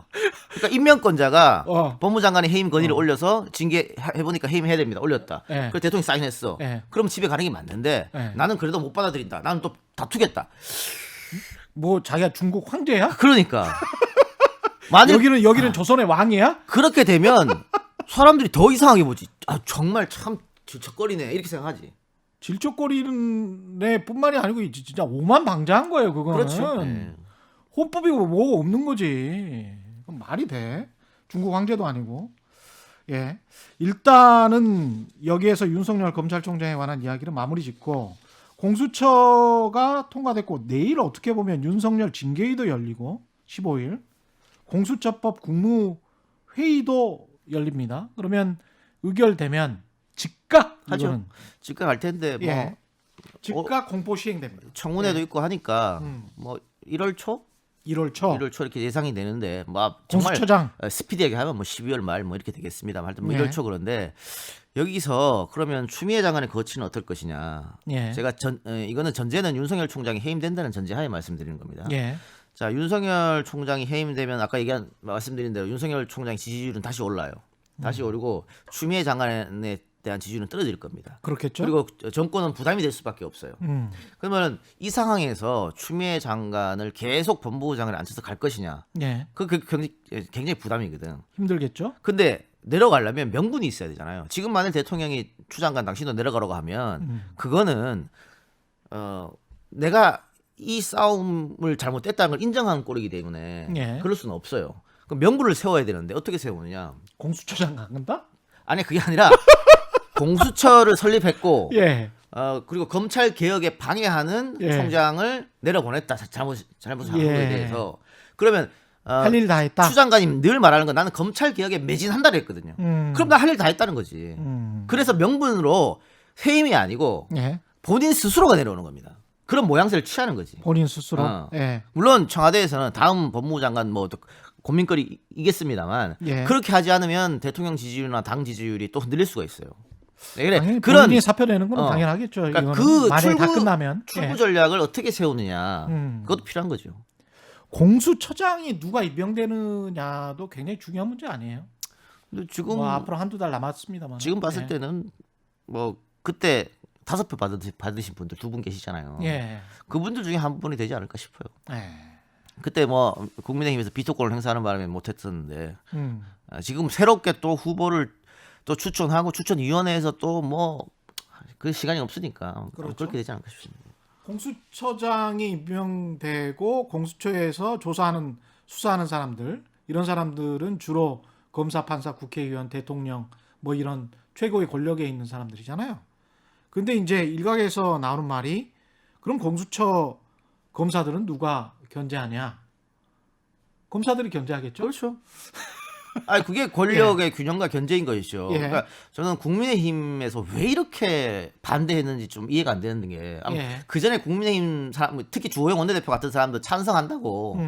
Speaker 3: 그러니까 임명권자가 법무장관의 해임 건의를 올려서 징계해보니까 해임해야 됩니다. 올렸다.
Speaker 2: 예.
Speaker 3: 그래서 대통령이 사인했어.
Speaker 2: 예.
Speaker 3: 그럼 집에 가는 게 맞는데
Speaker 2: 예.
Speaker 3: 나는 그래도 못 받아들인다. 나는 또 다투겠다.
Speaker 2: 뭐 자기가 중국 황제야?
Speaker 3: 그러니까 만약
Speaker 2: 여기는 조선의 왕이야?
Speaker 3: 그렇게 되면 사람들이 더 이상하게 보지. 아 정말 참 질척거리네 이렇게 생각하지.
Speaker 2: 질적거리는 뿐만이 아니고 진짜 오만방자한 거예요. 그거는.
Speaker 3: 그렇죠. 네.
Speaker 2: 헌법이 뭐 없는 거지. 그럼 말이 돼? 중국 황제도 아니고. 예. 일단은 여기에서 윤석열 검찰총장에 관한 이야기를 마무리 짓고 공수처가 통과됐고 내일 어떻게 보면 윤석열 징계위도 열리고 15일 공수처법 국무회의도 열립니다. 그러면 의결되면 즉각
Speaker 3: 하죠.
Speaker 2: 이거는
Speaker 3: 즉각 할 텐데 뭐
Speaker 2: 예. 즉각 공포 시행됩니다.
Speaker 3: 청문회도
Speaker 2: 예.
Speaker 3: 있고 하니까 뭐 1월 초
Speaker 2: 1월 초
Speaker 3: 1월 초 이렇게 예상이 되는데 뭐 정말
Speaker 2: 공수처장
Speaker 3: 스피디하게 하면 뭐 12월 말 뭐 이렇게 되겠습니다만 하여튼 뭐
Speaker 2: 예.
Speaker 3: 1월 초 그런데 여기서 그러면 추미애 장관의 거취는 어떨 것이냐.
Speaker 2: 예.
Speaker 3: 제가 이거는 전제는 윤석열 총장이 해임된다는 전제하에 말씀드리는 겁니다.
Speaker 2: 예.
Speaker 3: 자, 윤석열 총장이 해임되면 아까 말씀드린 대로 윤석열 총장의 지지율은 다시 올라요. 다시 오르고 추미애 장관에 대한 지지율은 떨어질 겁니다.
Speaker 2: 그렇겠죠.
Speaker 3: 그리고 정권은 부담이 될 수밖에 없어요. 그러면 이 상황에서 추미애 장관을 계속 법무부 장관에 앉혀서 갈 것이냐?
Speaker 2: 예.
Speaker 3: 그 굉장히 부담이거든.
Speaker 2: 힘들겠죠.
Speaker 3: 근데 내려가려면 명분이 있어야 되잖아요. 지금 만일 대통령이 추 장관 당신도 내려가라고 하면 그거는 내가 이 싸움을 잘못했다는 걸 인정한 꼴이기 때문에
Speaker 2: 예.
Speaker 3: 그럴 수는 없어요. 그럼 명분을 세워야 되는데 어떻게 세우느냐?
Speaker 2: 공수처장 간다?
Speaker 3: 아니 그게 아니라 공수처를 설립했고
Speaker 2: 예.
Speaker 3: 그리고 검찰 개혁에 방해하는
Speaker 2: 예.
Speaker 3: 총장을 내려보냈다. 잘못한 거에
Speaker 2: 예.
Speaker 3: 대해서 그러면
Speaker 2: 할 일 다 했다.
Speaker 3: 추 장관님 늘 말하는 건 나는 검찰 개혁에 매진한다 그랬거든요. 그럼 나 할 일 다 했다는 거지. 그래서 명분으로 해임이 아니고
Speaker 2: 예.
Speaker 3: 본인 스스로가 내려오는 겁니다. 그런 모양새를 취하는 거지.
Speaker 2: 본인 스스로. 예.
Speaker 3: 물론 청와대에서는 다음 법무부 장관 뭐 고민거리이겠습니다만
Speaker 2: 예.
Speaker 3: 그렇게 하지 않으면 대통령 지지율이나 당 지지율이 또 흔들릴 수가 있어요. 그래
Speaker 2: 당연히
Speaker 3: 그런
Speaker 2: 본인이 사표 내는 건 당연하겠죠.
Speaker 3: 그러니까
Speaker 2: 이거는
Speaker 3: 그
Speaker 2: 만약에 다 끝나면.
Speaker 3: 출구
Speaker 2: 예.
Speaker 3: 전략을 어떻게 세우느냐 그것도 필요한 거죠.
Speaker 2: 공수처장이 누가 임명되느냐도 굉장히 중요한 문제 아니에요?
Speaker 3: 근데 지금
Speaker 2: 뭐 앞으로 한두 달 남았습니다만.
Speaker 3: 지금 봤을
Speaker 2: 예.
Speaker 3: 때는 뭐 그때 5표 받으신 분들 2분 계시잖아요.
Speaker 2: 예.
Speaker 3: 그분들 중에 한 분이 되지 않을까 싶어요.
Speaker 2: 예.
Speaker 3: 그때 뭐 국민의힘에서 비토권을 행사하는 바람에 못했었는데
Speaker 2: 음.
Speaker 3: 지금 새롭게 또 후보를 또 추천하고 추천위원회에서 또 뭐 그 시간이 없으니까
Speaker 2: 그렇죠.
Speaker 3: 그렇게 되지 않을까 싶습니다.
Speaker 2: 공수처장이 임명되고 공수처에서 수사하는 사람들 이런 사람들은 주로 검사, 판사, 국회의원, 대통령 뭐 이런 최고의 권력에 있는 사람들이잖아요. 근데 이제 일각에서 나오는 말이 그럼 공수처 검사들은 누가 견제하냐? 검사들이 견제하겠죠?
Speaker 3: 그렇죠. 아니 그게 권력의 균형과 견제인 것이죠.
Speaker 2: 예.
Speaker 3: 그러니까 저는 국민의힘에서 왜 이렇게 반대했는지 좀 이해가 안 되는 게
Speaker 2: 예.
Speaker 3: 그 전에 국민의힘 사람 특히 주호영 원내대표 같은 사람도 찬성한다고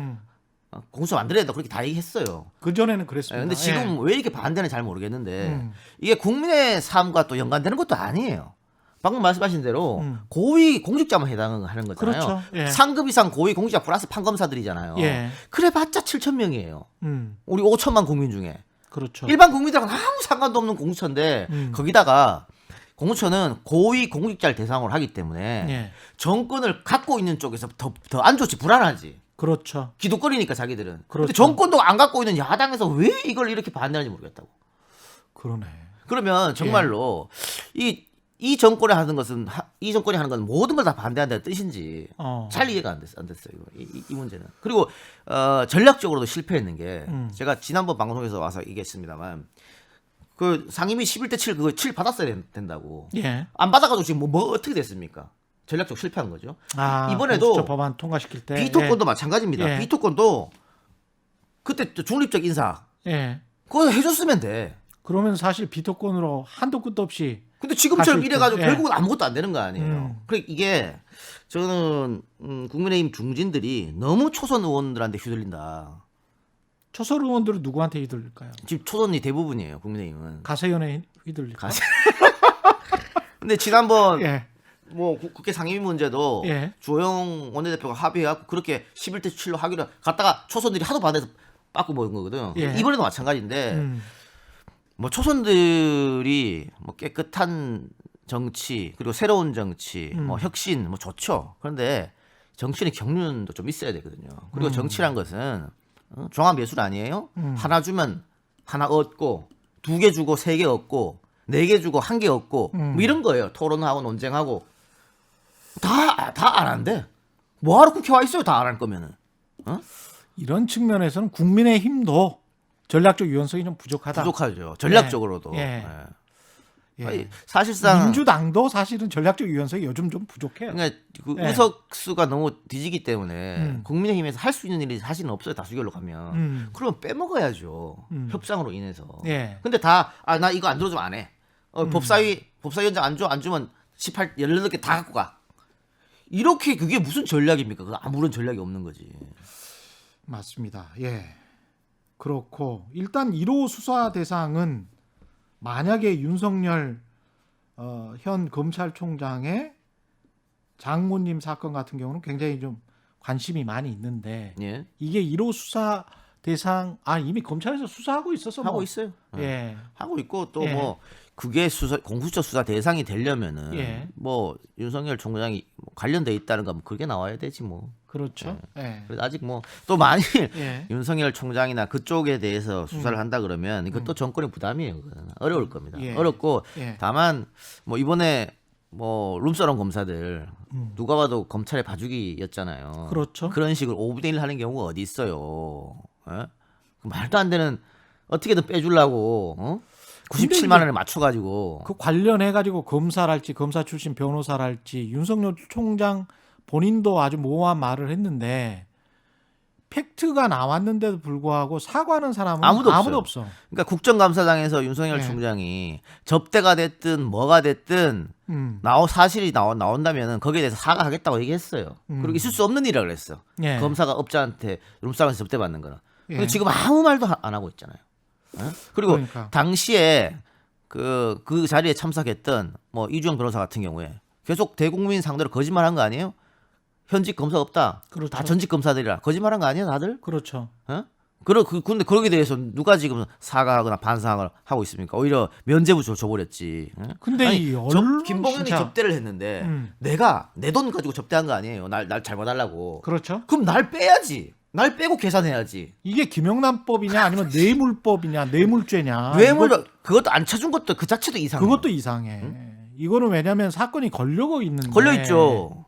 Speaker 3: 공수처 만들어야 된다 그렇게 다 얘기했어요.
Speaker 2: 그 전에는 그랬습니다.
Speaker 3: 근데 지금 왜 이렇게 반대는 잘 모르겠는데 이게 국민의 삶과 또 연관되는 것도 아니에요. 방금 말씀하신 대로 고위 공직자만 해당하는 거잖아요.
Speaker 2: 그렇죠. 예.
Speaker 3: 상급 이상 고위 공직자 플러스 판검사들이잖아요.
Speaker 2: 예.
Speaker 3: 그래봤자 7천 명이에요. 우리 5천만 국민 중에.
Speaker 2: 그렇죠.
Speaker 3: 일반 국민들하고는 아무 상관도 없는 공수처인데 거기다가 공수처는 고위 공직자를 대상으로 하기 때문에
Speaker 2: 예.
Speaker 3: 정권을 갖고 있는 쪽에서 더 안 좋지 불안하지.
Speaker 2: 그렇죠.
Speaker 3: 기득거리니까 자기들은.
Speaker 2: 그렇죠.
Speaker 3: 근데 정권도 안 갖고 있는 야당에서 왜 이걸 이렇게 반대하는지 모르겠다고.
Speaker 2: 그러네.
Speaker 3: 그러면 정말로 이 정권이 하는 것은 이 정권이 하는 건 모든 걸 다 반대한다는 뜻인지 잘 이해가 안 됐어요. 이 문제는. 그리고 전략적으로도 실패했는 게 제가 지난번 방송에서 와서 얘기했습니다만 그 상임위 11대 7 그거 7 받았어야 된다고.
Speaker 2: 예.
Speaker 3: 안 받아가지고 지금 뭐 어떻게 됐습니까? 전략적 실패한 거죠.
Speaker 2: 이번에도
Speaker 3: 이번에도
Speaker 2: 법안 통과시킬 때
Speaker 3: 비토권도 마찬가지입니다.
Speaker 2: 예.
Speaker 3: 비토권도 그때 중립적 인사
Speaker 2: 예.
Speaker 3: 그거 해줬으면 돼.
Speaker 2: 그러면 사실 비토권으로 한도 끝도 없이
Speaker 3: 근데 지금처럼
Speaker 2: 할수
Speaker 3: 이래가지고
Speaker 2: 있죠. 예.
Speaker 3: 결국은 아무것도 안 되는 거 아니에요. 그래 이게 저는 국민의힘 중진들이 너무 초선 의원들한테 휘둘린다.
Speaker 2: 초선 의원들은 누구한테 휘둘릴까요?
Speaker 3: 지금 초선이 대부분이에요. 국민의힘은.
Speaker 2: 가세연에 휘둘릴까?
Speaker 3: 근데 지난번
Speaker 2: 예.
Speaker 3: 뭐 국회 상임위 문제도
Speaker 2: 예.
Speaker 3: 주호영 원내대표가 합의해갖고 그렇게 11대 7로 하기로 갔다가 초선들이 하도 반대해서 빠꾸 먹은 거거든.
Speaker 2: 예.
Speaker 3: 이번에도 마찬가지인데 뭐 초선들이 뭐 깨끗한 정치 그리고 새로운 정치 뭐 혁신 뭐 좋죠. 그런데 정치는 경륜도 좀 있어야 되거든요. 그리고 정치란 것은 종합 예술 아니에요? 하나 주면 하나 얻고 2개 주고 3개 얻고 4개 주고 1개 얻고 뭐 이런 거예요. 토론하고 논쟁하고 다 안 한대. 뭐하러 국회 와 있어요? 다 안 할 거면은.
Speaker 2: 이런 측면에서는 국민의힘도 전략적 유연성이 좀 부족하다.
Speaker 3: 부족하죠. 전략적으로도.
Speaker 2: 예.
Speaker 3: 예.
Speaker 2: 예.
Speaker 3: 아니, 사실상
Speaker 2: 민주당도 사실은 전략적 유연성이 요즘 좀 부족해요.
Speaker 3: 그러니까 그
Speaker 2: 예.
Speaker 3: 의석수가 너무 뒤지기 때문에 국민의힘에서 할 수 있는 일이 사실은 없어요. 다수결로 가면. 그러면 빼먹어야죠. 협상으로 인해서.
Speaker 2: 예.
Speaker 3: 근데 다 나 이거 안 들어주면 안 해. 법사위원장 안 주면 18개 다 갖고 가. 이렇게 그게 무슨 전략입니까? 그 아무런 전략이 없는 거지.
Speaker 2: 맞습니다. 예. 그렇고 일단 1호 수사 대상은 만약에 윤석열 현 검찰총장의 장모님 사건 같은 경우는 굉장히 좀 관심이 많이 있는데
Speaker 3: 예.
Speaker 2: 이게 1호 수사 대상 이미 검찰에서 수사하고 있어서
Speaker 3: 하고
Speaker 2: 뭐.
Speaker 3: 있어요.
Speaker 2: 예.
Speaker 3: 하고 있고 또
Speaker 2: 예.
Speaker 3: 뭐 그게 공수처 수사 대상이 되려면은
Speaker 2: 예.
Speaker 3: 뭐 윤석열 총장이 관련돼 있다는 거 그게 나와야 되지 뭐.
Speaker 2: 그렇죠. 예.
Speaker 3: 그래서 아직 뭐 또 만일
Speaker 2: 예.
Speaker 3: 윤석열 총장이나 그쪽에 대해서 수사를 한다 그러면 이것도 정권의 부담이에요. 그건. 어려울 겁니다.
Speaker 2: 예.
Speaker 3: 어렵고
Speaker 2: 예.
Speaker 3: 다만 뭐 이번에 뭐 룸사롱 검사들 누가 봐도 검찰의 봐주기였잖아요.
Speaker 2: 그렇죠.
Speaker 3: 그런 식으로 5분의 1 하는 경우가 어디 있어요. 예? 말도 안 되는 어떻게든 빼주려고 97만 원을 맞춰가지고
Speaker 2: 그 관련해 가지고 검사랄지 검사 출신 변호사랄지 윤석열 총장 본인도 아주 모호한 말을 했는데 팩트가 나왔는데도 불구하고 사과하는 사람은
Speaker 3: 아무도
Speaker 2: 없어.
Speaker 3: 그러니까 국정감사장에서 윤석열
Speaker 2: 예.
Speaker 3: 총장이 접대가 됐든 뭐가 됐든 사실이 나온다면은 거기에 대해서 사과하겠다고 얘기했어요. 그리고 있을 수 없는 일이라고 그랬어.
Speaker 2: 예.
Speaker 3: 검사가 업자한테 룸싸움에서 접대받는 거는. 근데
Speaker 2: 예.
Speaker 3: 지금 아무 말도 안 하고 있잖아요. 어? 그리고
Speaker 2: 그러니까.
Speaker 3: 당시에 그 자리에 참석했던 뭐 이주영 변호사 같은 경우에 계속 대국민 상대로 거짓말한 거 아니에요? 현직 검사 없다.
Speaker 2: 그렇죠.
Speaker 3: 다 전직 검사들이라 거짓말한 거 아니에요, 다들?
Speaker 2: 그렇죠.
Speaker 3: 어? 근데 거기에 대해서 누가 지금 사과하거나 반성을 하고 있습니까? 오히려 면죄부 줘버렸지. 어?
Speaker 2: 근데 이 언론
Speaker 3: 김봉현이
Speaker 2: 진짜-
Speaker 3: 접대를 했는데
Speaker 2: 내가
Speaker 3: 내 돈 가지고 접대한 거 아니에요. 날 잘 봐달라고.
Speaker 2: 그렇죠.
Speaker 3: 그럼 날 빼야지. 날 빼고 계산해야지.
Speaker 2: 이게 김영란법이냐 아니면 뇌물법이냐 뇌물죄냐.
Speaker 3: 뇌물 그것도 안 쳐준 것도 그 자체도 이상해.
Speaker 2: 그것도 이상해. 이거는 왜냐하면 사건이 걸려고 있는데.
Speaker 3: 걸려 있죠.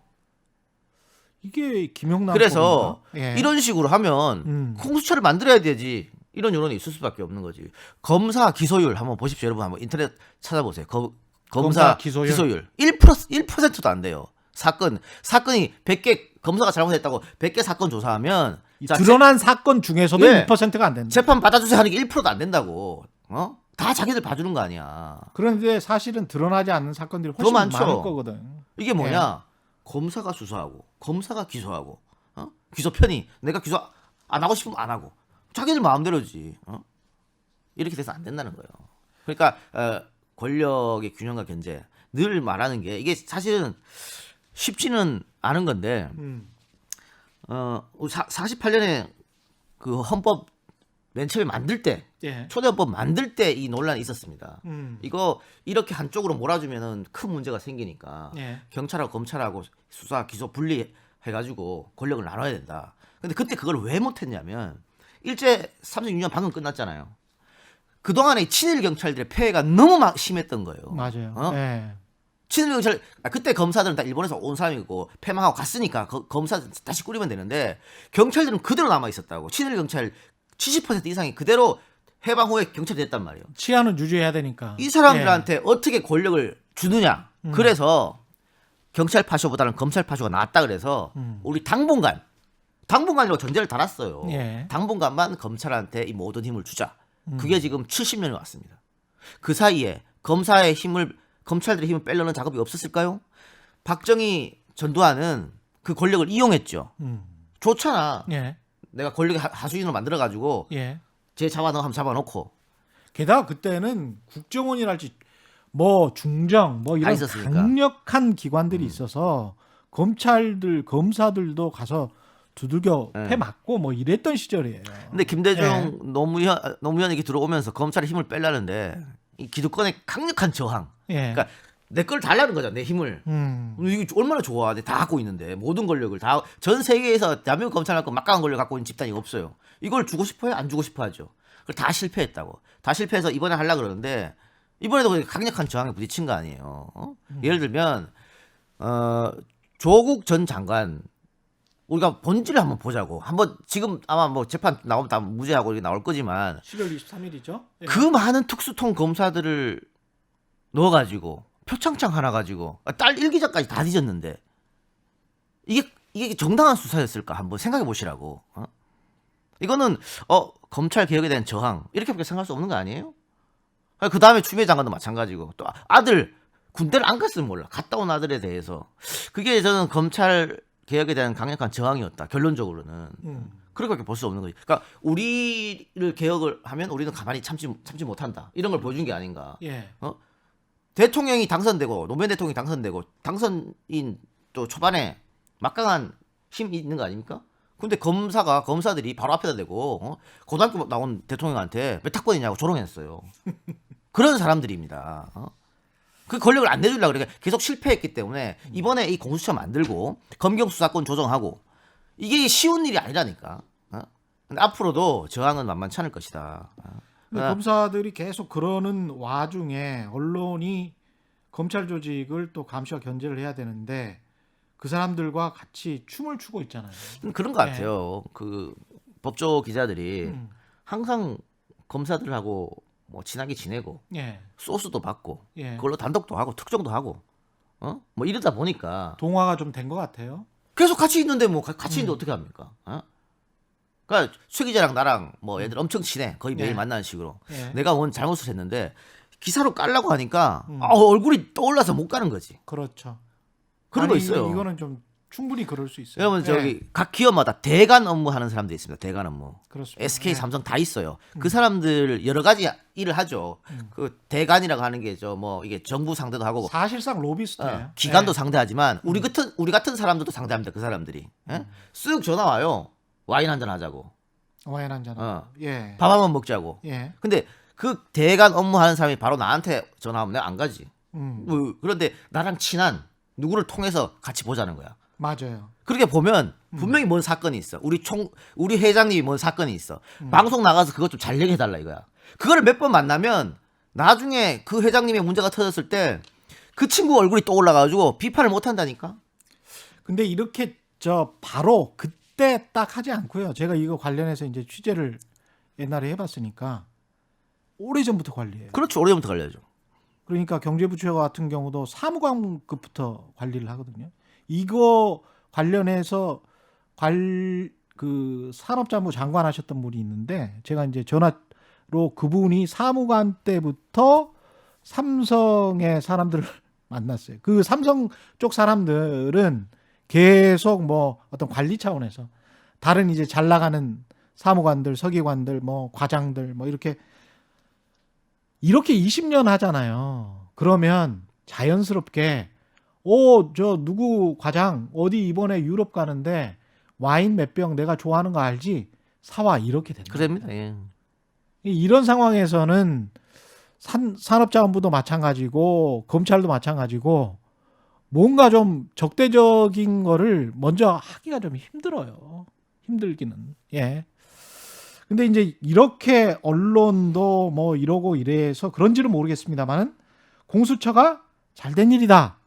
Speaker 2: 이게 김영란법인가?
Speaker 3: 그래서
Speaker 2: 예.
Speaker 3: 이런 식으로 하면 공수처를 만들어야 되지. 이런 여론이 있을 수밖에 없는 거지. 검사 기소율 한번 보십시오. 여러분 한번 인터넷 찾아보세요. 검사 기소율 1%도 안 돼요. 사건이 100개 검사가 잘못했다고 100개 사건 조사하면
Speaker 2: 드러난 사건 중에서도
Speaker 3: 예.
Speaker 2: 1%가 안 된다.
Speaker 3: 재판 받아주세요 하는 게 1%도 안 된다고. 다 자기들 봐주는 거 아니야.
Speaker 2: 그런데 사실은 드러나지 않는 사건들이
Speaker 3: 더
Speaker 2: 훨씬
Speaker 3: 많죠.
Speaker 2: 많을 거거든.
Speaker 3: 이게 뭐냐? 검사가 수사하고 검사가 기소하고 기소 편의 내가 기소 안 하고 싶으면 안 하고 자기들 마음대로지. 이렇게 돼서 안 된다는 거예요. 그러니까 권력의 균형과 견제 늘 말하는 게 이게 사실은 쉽지는 않은 건데 48년에 그 헌법 맨 처음에 만들 때
Speaker 2: 예.
Speaker 3: 초대헌법 만들 때 이 논란이 있었습니다.
Speaker 2: 이거
Speaker 3: 이렇게 한쪽으로 몰아주면은 큰 문제가 생기니까
Speaker 2: 예.
Speaker 3: 경찰하고 검찰하고 수사 기소 분리해가지고 권력을 나눠야 된다. 근데 그때 그걸 왜 못했냐면 일제 36년 방금 끝났잖아요. 그 동안에 친일 경찰들의 폐해가 너무 심했던 거예요.
Speaker 2: 맞아요.
Speaker 3: 어?
Speaker 2: 예.
Speaker 3: 친일 경찰 그때 검사들은 다 일본에서 온 사람이고 폐망하고 갔으니까 검사 다시 꾸리면 되는데 경찰들은 그대로 남아 있었다고. 친일 경찰 70% 이상이 그대로 해방 후에 경찰이 됐단 말이에요.
Speaker 2: 치안은 유지해야 되니까.
Speaker 3: 이 사람들한테 어떻게 권력을 주느냐. 그래서 경찰 파쇼보다는 검찰 파쇼가 낫다 그래서 우리 당분간이라고 전제를 달았어요.
Speaker 2: 예.
Speaker 3: 당분간만 검찰한테 이 모든 힘을 주자. 그게 지금 70년이 왔습니다. 그 사이에 검찰들의 힘을 빼려는 작업이 없었을까요? 박정희 전두환은 그 권력을 이용했죠. 좋잖아.
Speaker 2: 예.
Speaker 3: 내가 권력의 하수인으로 만들어가지고
Speaker 2: 예.
Speaker 3: 쟤 한번 잡아놓고
Speaker 2: 게다가 그때는 국정원이랄지 뭐 중정 뭐
Speaker 3: 다
Speaker 2: 이런
Speaker 3: 있었으니까.
Speaker 2: 강력한 기관들이 있어서 검사들도 가서 두들겨
Speaker 3: 네.
Speaker 2: 패 맞고 뭐 이랬던 시절이에요.
Speaker 3: 근데 김대중 노무현이 이렇게 들어오면서 검찰의 힘을 빼려는데 이 기득권의 강력한 저항.
Speaker 2: 예.
Speaker 3: 그러니까 내 걸 달라는 거죠. 내 힘을. 이게 얼마나 좋아. 내가 다 갖고 있는데 모든 권력을 다 전 세계에서 대한민국 검찰만큼 막강한 권력을 갖고 있는 집단이 없어요. 이걸 주고 싶어요? 안 주고 싶어 하죠. 그걸 다 실패했다고. 다 실패해서 이번에 하려고 그러는데 이번에도 강력한 저항에 부딪힌 거 아니에요. 예를 들면 조국 전 장관 우리가 본질을 한번 보자고. 한번 지금 아마 뭐 재판 나오면 다 무죄하고 이렇게 나올 거지만
Speaker 2: 7월 23일이죠. 예.
Speaker 3: 그 많은 특수통 검사들을 넣어가지고 표창장 하나 가지고 딸 일기자까지 다 뒤졌는데 이게 정당한 수사였을까 한번 생각해 보시라고. 이거는 검찰 개혁에 대한 저항 이렇게밖에 생각할 수 없는 거 아니에요? 그 다음에 추미애 장관도 마찬가지고 또 아들 군대를 안 갔으면 몰라 갔다 온 아들에 대해서 그게 저는 검찰 개혁에 대한 강력한 저항이었다. 결론적으로는 그렇게밖에 볼 수 없는 거지. 그러니까 우리를 개혁을 하면 우리는 가만히 참지 못한다. 이런 걸 보여준 게 아닌가.
Speaker 2: 예.
Speaker 3: 대통령이 당선되고 노무현 대통령이 당선되고 당선인 또 초반에 막강한 힘이 있는 거 아닙니까? 근데 검사들이 바로 앞에다 대고 고등학교 나온 대통령한테 몇 학번이냐고 조롱했어요. 그런 사람들입니다. 그 권력을 안 내주려고 그러니까 계속 실패했기 때문에 이번에 이 공수처 만들고 검경 수사권 조정하고 이게 쉬운 일이 아니라니까. 근데 앞으로도 저항은 만만치 않을 것이다.
Speaker 2: 근데 검사들이 계속 그러는 와중에 언론이 검찰 조직을 또 감시와 견제를 해야 되는데 그 사람들과 같이 춤을 추고 있잖아요.
Speaker 3: 그런 것 같아요. 그 법조 기자들이 항상 검사들하고 뭐 친하게 지내고
Speaker 2: 예.
Speaker 3: 소스도 받고
Speaker 2: 예.
Speaker 3: 그걸로 단독도 하고 특종도 하고 뭐 이러다 보니까
Speaker 2: 동화가 좀 된 것 같아요.
Speaker 3: 계속 같이 있는데 뭐 같이 있는데 어떻게 합니까? 그러니까 최 기자랑 나랑 뭐 애들 엄청 친해. 거의 매일
Speaker 2: 예.
Speaker 3: 만나는 식으로.
Speaker 2: 예.
Speaker 3: 내가 뭔 잘못을 했는데 기사로 깔라고 하니까 얼굴이 떠올라서 못 가는 거지.
Speaker 2: 그렇죠.
Speaker 3: 그런 거
Speaker 2: 아니,
Speaker 3: 있어요.
Speaker 2: 이거는 좀 충분히 그럴 수 있어요.
Speaker 3: 여러분
Speaker 2: 예.
Speaker 3: 저기 각 기업마다 대관 업무 하는 사람들이 있습니다. 대관 업무.
Speaker 2: 그렇습니다.
Speaker 3: SK,
Speaker 2: 예.
Speaker 3: 삼성 다 있어요. 그 사람들 여러 가지 일을 하죠. 그 대관이라고 하는 게 뭐 이게 정부 상대도 하고
Speaker 2: 사실상 로비스트예요.
Speaker 3: 기관도
Speaker 2: 예.
Speaker 3: 상대하지만 우리 같은 사람들도 상대합니다. 그 사람들이. 쓱 전화 와요. 와인 한잔 하자고.
Speaker 2: 와인 한잔. 예.
Speaker 3: 밥 한번 먹자고.
Speaker 2: 예.
Speaker 3: 근데 그 대관 업무 하는 사람이 바로 나한테 전화하면 내가 안 가지. 그런데 나랑 친한 누구를 통해서 같이 보자는 거야.
Speaker 2: 맞아요.
Speaker 3: 그렇게 보면 분명히 뭔 사건이 있어. 우리 회장님이 뭔 사건이 있어. 방송 나가서 그것 좀 잘 얘기해달라 이거야. 그거를 몇 번 만나면 나중에 그 회장님의 문제가 터졌을 때 그 친구 얼굴이 떠올라가지고 비판을 못 한다니까.
Speaker 2: 근데 이렇게 바로 그때 딱 하지 않고요. 제가 이거 관련해서 이제 취재를 옛날에 해봤으니까 오래전부터 관리해요.
Speaker 3: 그렇죠. 오래전부터 걸려야죠.
Speaker 2: 그러니까 경제부처 같은 경우도 사무관급부터 관리를 하거든요. 이거 관련해서 그 산업자부 장관 하셨던 분이 있는데 제가 이제 전화로 그분이 사무관 때부터 삼성의 사람들을 만났어요. 그 삼성 쪽 사람들은 계속 뭐 어떤 관리 차원에서 다른 이제 잘 나가는 사무관들, 서기관들, 뭐 과장들 뭐 이렇게 20년 하잖아요. 그러면 자연스럽게 저 누구 과장 어디 이번에 유럽 가는데 와인 몇 병 내가 좋아하는 거 알지? 사와 이렇게 된다.
Speaker 3: 그럽니다. 예.
Speaker 2: 이런 상황에서는 산업자원부도 마찬가지고 검찰도 마찬가지고 뭔가 좀 적대적인 거를 먼저 하기가 좀 힘들어요. 힘들기는. 예. 근데 이제 이렇게 언론도 뭐 이러고 이래서 그런지는 모르겠습니다만은 공수처가 잘된 일이다.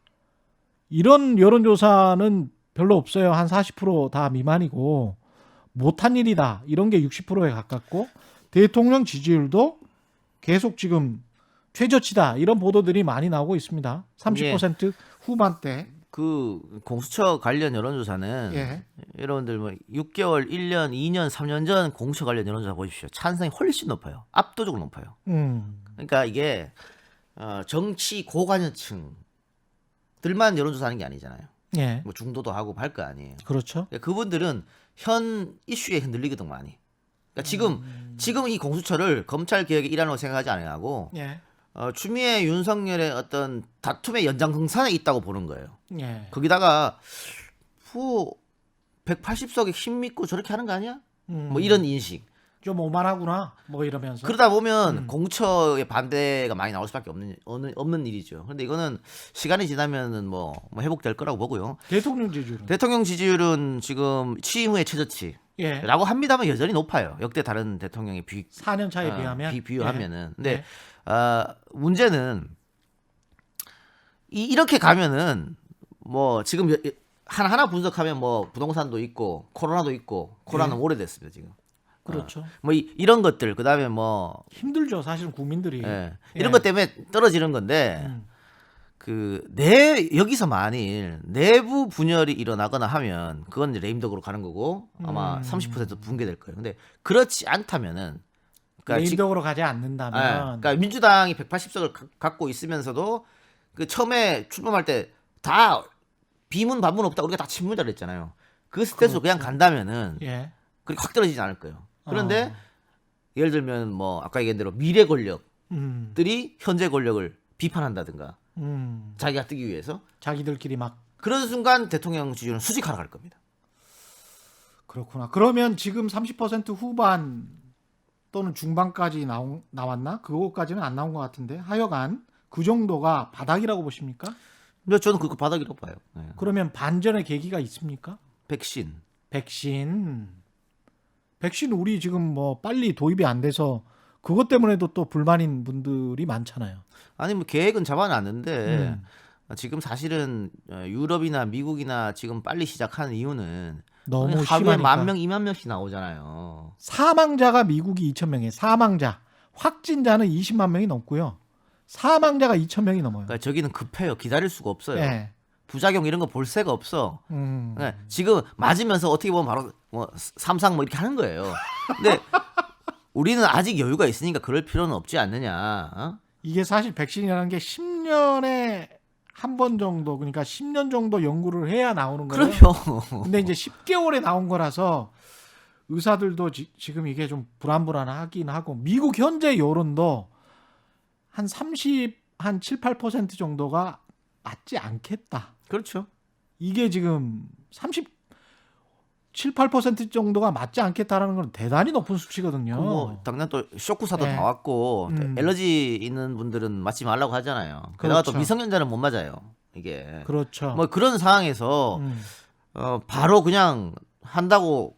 Speaker 2: 이런 여론조사는 별로 없어요. 한 40% 미만이고 못한 일이다. 이런 게 60%에 가깝고 대통령 지지율도 계속 지금 최저치다. 이런 보도들이 많이 나오고 있습니다. 30% 후반대.
Speaker 3: 그 공수처 관련 여론조사는
Speaker 2: 예.
Speaker 3: 여러분들 뭐 6개월, 1년, 2년, 3년 전 공수처 관련 여론조사 보십시오. 찬성이 훨씬 높아요. 압도적으로 높아요. 그러니까 이게 정치 고관여층들만 여론조사하는 게 아니잖아요.
Speaker 2: 예.
Speaker 3: 뭐 중도도 하고 할 거 아니에요.
Speaker 2: 그렇죠.
Speaker 3: 그러니까 그분들은 현 이슈에 흔들리거든 많이. 그러니까 지금 이 공수처를 검찰 개혁의 일환으로 생각하지 않아하고
Speaker 2: 예.
Speaker 3: 추미애 윤석열의 어떤 다툼의 연장선상에 있다고 보는 거예요.
Speaker 2: 예.
Speaker 3: 거기다가 뭐 180석에 힘 믿고 저렇게 하는 거 아니야? 뭐 이런 인식.
Speaker 2: 좀 오만하구나. 뭐 이러면서.
Speaker 3: 그러다 보면 공처의 반대가 많이 나올 수밖에 없는 일이죠. 그런데 이거는 시간이 지나면은 뭐 회복될 거라고 보고요.
Speaker 2: 대통령 지지율은.
Speaker 3: 대통령 지지율은 지금 취임 후에 최저치라고
Speaker 2: 예.
Speaker 3: 합니다만 여전히 높아요. 역대 다른 대통령의
Speaker 2: 4년 차에 비하면.
Speaker 3: 비교하면은.
Speaker 2: 예.
Speaker 3: 근데
Speaker 2: 예.
Speaker 3: 문제는 이렇게 가면은 뭐 지금 하나하나 분석하면 뭐 부동산도 있고 코로나도 있고 코로나는
Speaker 2: 예.
Speaker 3: 오래됐습니다 지금.
Speaker 2: 그렇죠.
Speaker 3: 뭐 이런 것들 그다음에 뭐
Speaker 2: 힘들죠. 사실은 국민들이.
Speaker 3: 예, 이런 것 때문에 떨어지는 건데 여기서 만일 내부 분열이 일어나거나 하면 그건 이제 레임덕으로 가는 거고 아마 30% 붕괴될 거예요. 근데 그렇지 않다면은
Speaker 2: 레임덕으로 가지 않는다면.
Speaker 3: 그러니까 민주당이 180석을 갖고 있으면서도 그 처음에 출범할 때 다 비문 반문 없다 우리가 다 친문자를 했잖아요. 그 스탠스로 그냥 간다면은
Speaker 2: 예.
Speaker 3: 그렇게 확 떨어지지 않을 거예요. 그런데 예를 들면 뭐 아까 얘기한 대로 미래 권력들이 현재 권력을 비판한다든가 자기가 뜨기 위해서
Speaker 2: 자기들끼리 막.
Speaker 3: 그런 순간 대통령 지지율은 수직하러 갈 겁니다.
Speaker 2: 그렇구나. 그러면 지금 30% 후반 또는 중반까지 나왔나? 그거까지는 안 나온 것 같은데 하여간 그 정도가 바닥이라고 보십니까?
Speaker 3: 근데 저는 그거 바닥이라고 봐요. 네.
Speaker 2: 그러면 반전의 계기가 있습니까?
Speaker 3: 백신.
Speaker 2: 백신 우리 지금 뭐 빨리 도입이 안 돼서 그것 때문에도 또 불만인 분들이 많잖아요.
Speaker 3: 아니 뭐 계획은 잡아놨는데 지금 사실은 유럽이나 미국이나 지금 빨리 시작하는 이유는
Speaker 2: 너무
Speaker 3: 하루에
Speaker 2: 심하니까.
Speaker 3: 10,000명, 20,000명씩 나오잖아요.
Speaker 2: 사망자가 미국이 2,000명이에요. 사망자. 확진자는 20만 명이 넘고요. 사망자가 2,000명이 넘어요.
Speaker 3: 그러니까 저기는 급해요. 기다릴 수가 없어요.
Speaker 2: 네.
Speaker 3: 부작용 이런 거 볼 새가 없어. 네, 지금 맞으면서 어떻게 보면 바로 뭐 삼상 뭐 이렇게 하는 거예요. 근데 우리는 아직 여유가 있으니까 그럴 필요는 없지 않느냐. 어?
Speaker 2: 이게 사실 백신이라는 게 10년에 한 번 정도, 그러니까 10년 정도 연구를 해야 나오는 거예요.
Speaker 3: 그럼요.
Speaker 2: 근데 이제 10개월에 나온 거라서 의사들도 지금 이게 좀 불안불안하긴 하고, 미국 현재 여론도 한 7, 8% 정도가 맞지 않겠다.
Speaker 3: 그렇죠.
Speaker 2: 이게 지금 7, 8% 정도가 맞지 않겠다라는 건 대단히 높은 수치거든요.
Speaker 3: 뭐 당장 또 쇼크사도
Speaker 2: 네.
Speaker 3: 나왔고 엘러지 있는 분들은 맞지 말라고 하잖아요. 게다가 또
Speaker 2: 그렇죠.
Speaker 3: 미성년자는 못 맞아요. 이게
Speaker 2: 그렇죠.
Speaker 3: 뭐 그런 상황에서 바로 그냥 한다고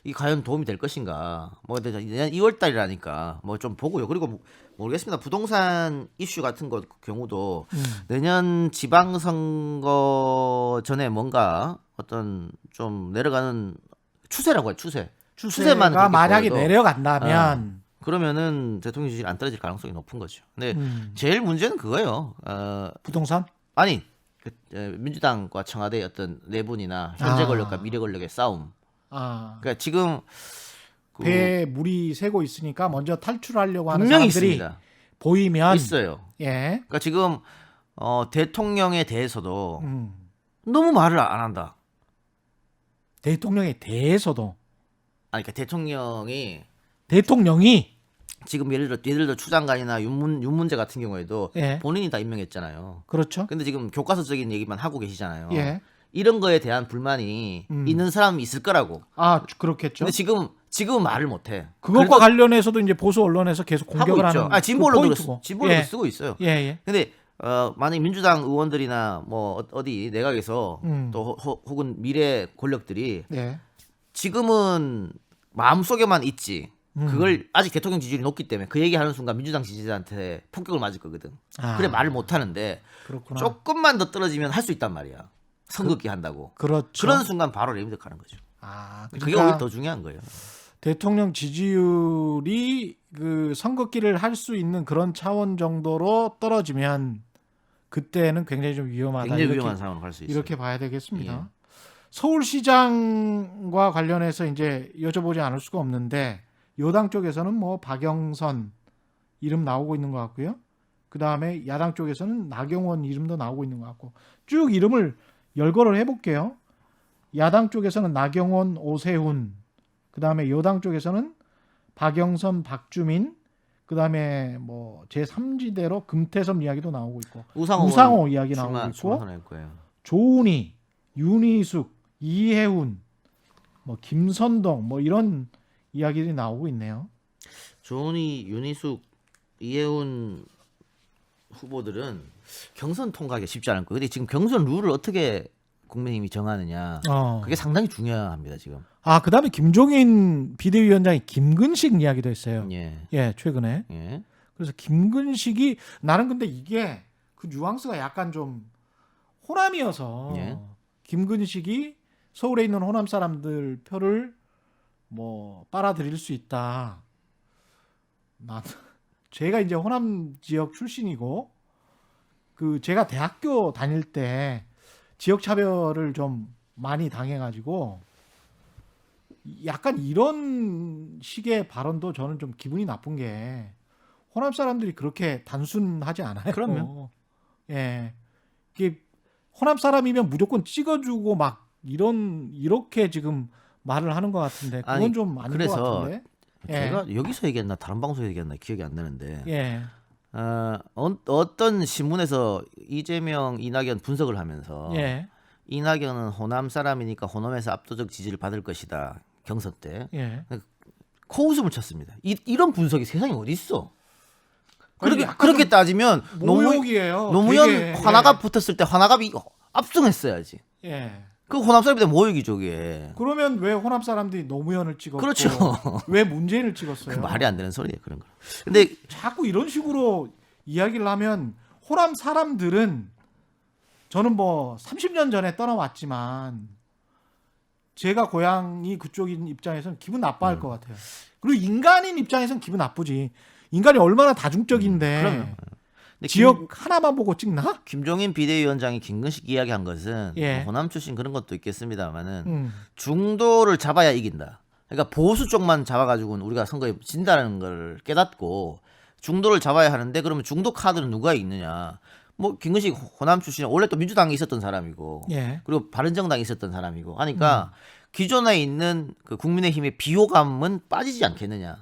Speaker 3: 이 과연 도움이 될 것인가? 뭐 내년 2월 달이라니까 뭐 좀 보고요. 그리고 모르겠습니다. 부동산 이슈 같은 것 경우도 내년 지방선거 전에 뭔가 어떤 좀 내려가는 추세라고 해요. 추세만
Speaker 2: 추세가 만약에
Speaker 3: 보여도,
Speaker 2: 내려간다면
Speaker 3: 그러면은 대통령 지지율 안 떨어질 가능성이 높은 거죠. 근데 제일 문제는 그거예요.
Speaker 2: 부동산?
Speaker 3: 아니 민주당과 청와대의 어떤 내분이나 현재 권력과 미래 권력의 싸움. 그러니까 지금
Speaker 2: 배에 물이 새고 있으니까 먼저 탈출하려고 하는
Speaker 3: 분명히
Speaker 2: 사람들이
Speaker 3: 있습니다.
Speaker 2: 보이면
Speaker 3: 있어요.
Speaker 2: 예.
Speaker 3: 그러니까 지금 대통령에 대해서도 너무 말을 안 한다.
Speaker 2: 대통령에 대해서도
Speaker 3: 아니 그러니까
Speaker 2: 대통령이
Speaker 3: 지금 예를 들어 추장관이나 윤문재 같은 경우에도
Speaker 2: 예.
Speaker 3: 본인이 다 임명했잖아요.
Speaker 2: 그렇죠.
Speaker 3: 근데 지금 교과서적인 얘기만 하고 계시잖아요.
Speaker 2: 예.
Speaker 3: 이런 거에 대한 불만이 있는 사람이 있을 거라고.
Speaker 2: 그렇겠죠.
Speaker 3: 근데 지금 말을 못 해.
Speaker 2: 그것과 관련해서도 이제 보수 언론에서 계속 공격을
Speaker 3: 하고 있죠.
Speaker 2: 하는
Speaker 3: 진보
Speaker 2: 그
Speaker 3: 언론도
Speaker 2: 포인트고.
Speaker 3: 진보로도
Speaker 2: 예.
Speaker 3: 쓰고 있어요.
Speaker 2: 예, 예.
Speaker 3: 근데 만약 민주당 의원들이나 뭐 어디 내각에서 또 혹은 미래 권력들이
Speaker 2: 예.
Speaker 3: 지금은 마음속에만 있지. 그걸 아직 대통령 지지율이 높기 때문에 그 얘기하는 순간 민주당 지지자한테 폭격을 맞을 거거든. 그래 말을 못 하는데
Speaker 2: 그렇구나.
Speaker 3: 조금만 더 떨어지면 할 수 있단 말이야. 선긋기 한다고.
Speaker 2: 그렇죠.
Speaker 3: 그런 순간 바로 레임덕하는 거죠. 그게
Speaker 2: 그러니까
Speaker 3: 오히려 더 중요한 거예요.
Speaker 2: 대통령 지지율이 그 선긋기를 할 수 있는 그런 차원 정도로 떨어지면 그때는 굉장히 좀 위험하다.
Speaker 3: 굉장히
Speaker 2: 이렇게,
Speaker 3: 위험한 상황으로 갈 수 있어요.
Speaker 2: 이렇게 봐야 되겠습니다.
Speaker 3: 예.
Speaker 2: 서울시장과 관련해서 이제 여쭤보지 않을 수가 없는데 여당 쪽에서는 뭐 박영선 이름 나오고 있는 것 같고요. 그 다음에 야당 쪽에서는 나경원 이름도 나오고 있는 것 같고 쭉 이름을 열거를 해볼게요. 야당 쪽에서는 나경원, 오세훈, 그 다음에 여당 쪽에서는 박영선, 박주민, 그 다음에 뭐 제3지대로 금태섭 이야기도 나오고 있고 우상호 이야기 나오고 있고 조은희, 윤희숙, 이혜훈, 뭐 김선동 뭐 이런 이야기들이 나오고 있네요.
Speaker 3: 조은희, 윤희숙, 이혜훈 후보들은 경선 통과하기가 쉽지 않을 거예요. 근데 지금 경선 룰을 어떻게 국민의힘이 정하느냐 그게 상당히 중요합니다 지금.
Speaker 2: 아 그다음에 김종인 비대위원장이 김근식 이야기도 했어요. 예, 최근에.
Speaker 3: 예.
Speaker 2: 그래서 김근식이 나는 근데 이게 그 뉘앙스가 약간 좀 호남이어서
Speaker 3: 예.
Speaker 2: 김근식이 서울에 있는 호남 사람들 표를 뭐 빨아들일 수 있다. 나 제가 이제 호남 지역 출신이고 그 제가 대학교 다닐 때 지역 차별을 좀 많이 당해가지고 약간 이런 식의 발언도 저는 좀 기분이 나쁜 게 호남 사람들이 그렇게 단순하지 않아요.
Speaker 3: 그럼요.
Speaker 2: 예, 이게 호남 사람이면 무조건 찍어주고 막 이렇게 지금 말을 하는 것 같은데 그건
Speaker 3: 아니,
Speaker 2: 좀 아닌 것
Speaker 3: 그래서
Speaker 2: 같은데. 예.
Speaker 3: 제가 여기서 얘기했나 다른 방송에서 얘기했나 기억이 안 나는데
Speaker 2: 예.
Speaker 3: 어떤 신문에서 이재명, 이낙연 분석을 하면서
Speaker 2: 예.
Speaker 3: 이낙연은 호남 사람이니까 호남에서 압도적 지지를 받을 것이다 경선 때
Speaker 2: 예.
Speaker 3: 코웃음을 쳤습니다. 이런 분석이 세상에 어디 있어?
Speaker 2: 아니,
Speaker 3: 그렇게 따지면
Speaker 2: 모욕이에요.
Speaker 3: 노무현
Speaker 2: 되게.
Speaker 3: 화나갑 붙었을 때 화나갑이 압승했어야지.
Speaker 2: 예.
Speaker 3: 그 호남 사람들 모욕이죠, 그게.
Speaker 2: 그러면 왜 호남 사람들이 노무현을 찍었고
Speaker 3: 그렇죠.
Speaker 2: 왜 문재인을 찍었어요?
Speaker 3: 그 말이 안 되는 소리예요, 그런 거. 근데
Speaker 2: 자꾸 이런 식으로 이야기를 하면 호남 사람들은 저는 뭐 30년 전에 떠나왔지만 제가 고향이 그쪽인 입장에서는 기분 나빠할 것 같아요. 그리고 인간인 입장에서는 기분 나쁘지. 인간이 얼마나 다중적인데
Speaker 3: 그럼요. 근데
Speaker 2: 지역 하나만 보고 찍나?
Speaker 3: 김종인 비대위원장이 김근식 이야기한 것은
Speaker 2: 예.
Speaker 3: 뭐 호남 출신 그런 것도 있겠습니다만은
Speaker 2: 음.
Speaker 3: 중도를 잡아야 이긴다. 그러니까 보수 쪽만 잡아가지고는 우리가 선거에 진다는 걸 깨닫고 중도를 잡아야 하는데 그러면 중도 카드는 누가 있느냐? 뭐 김근식 호남 출신 원래 또 민주당에 있었던 사람이고
Speaker 2: 예.
Speaker 3: 그리고 바른정당에 있었던 사람이고 하니까 기존에 있는 그 국민의힘의 비호감은 빠지지 않겠느냐?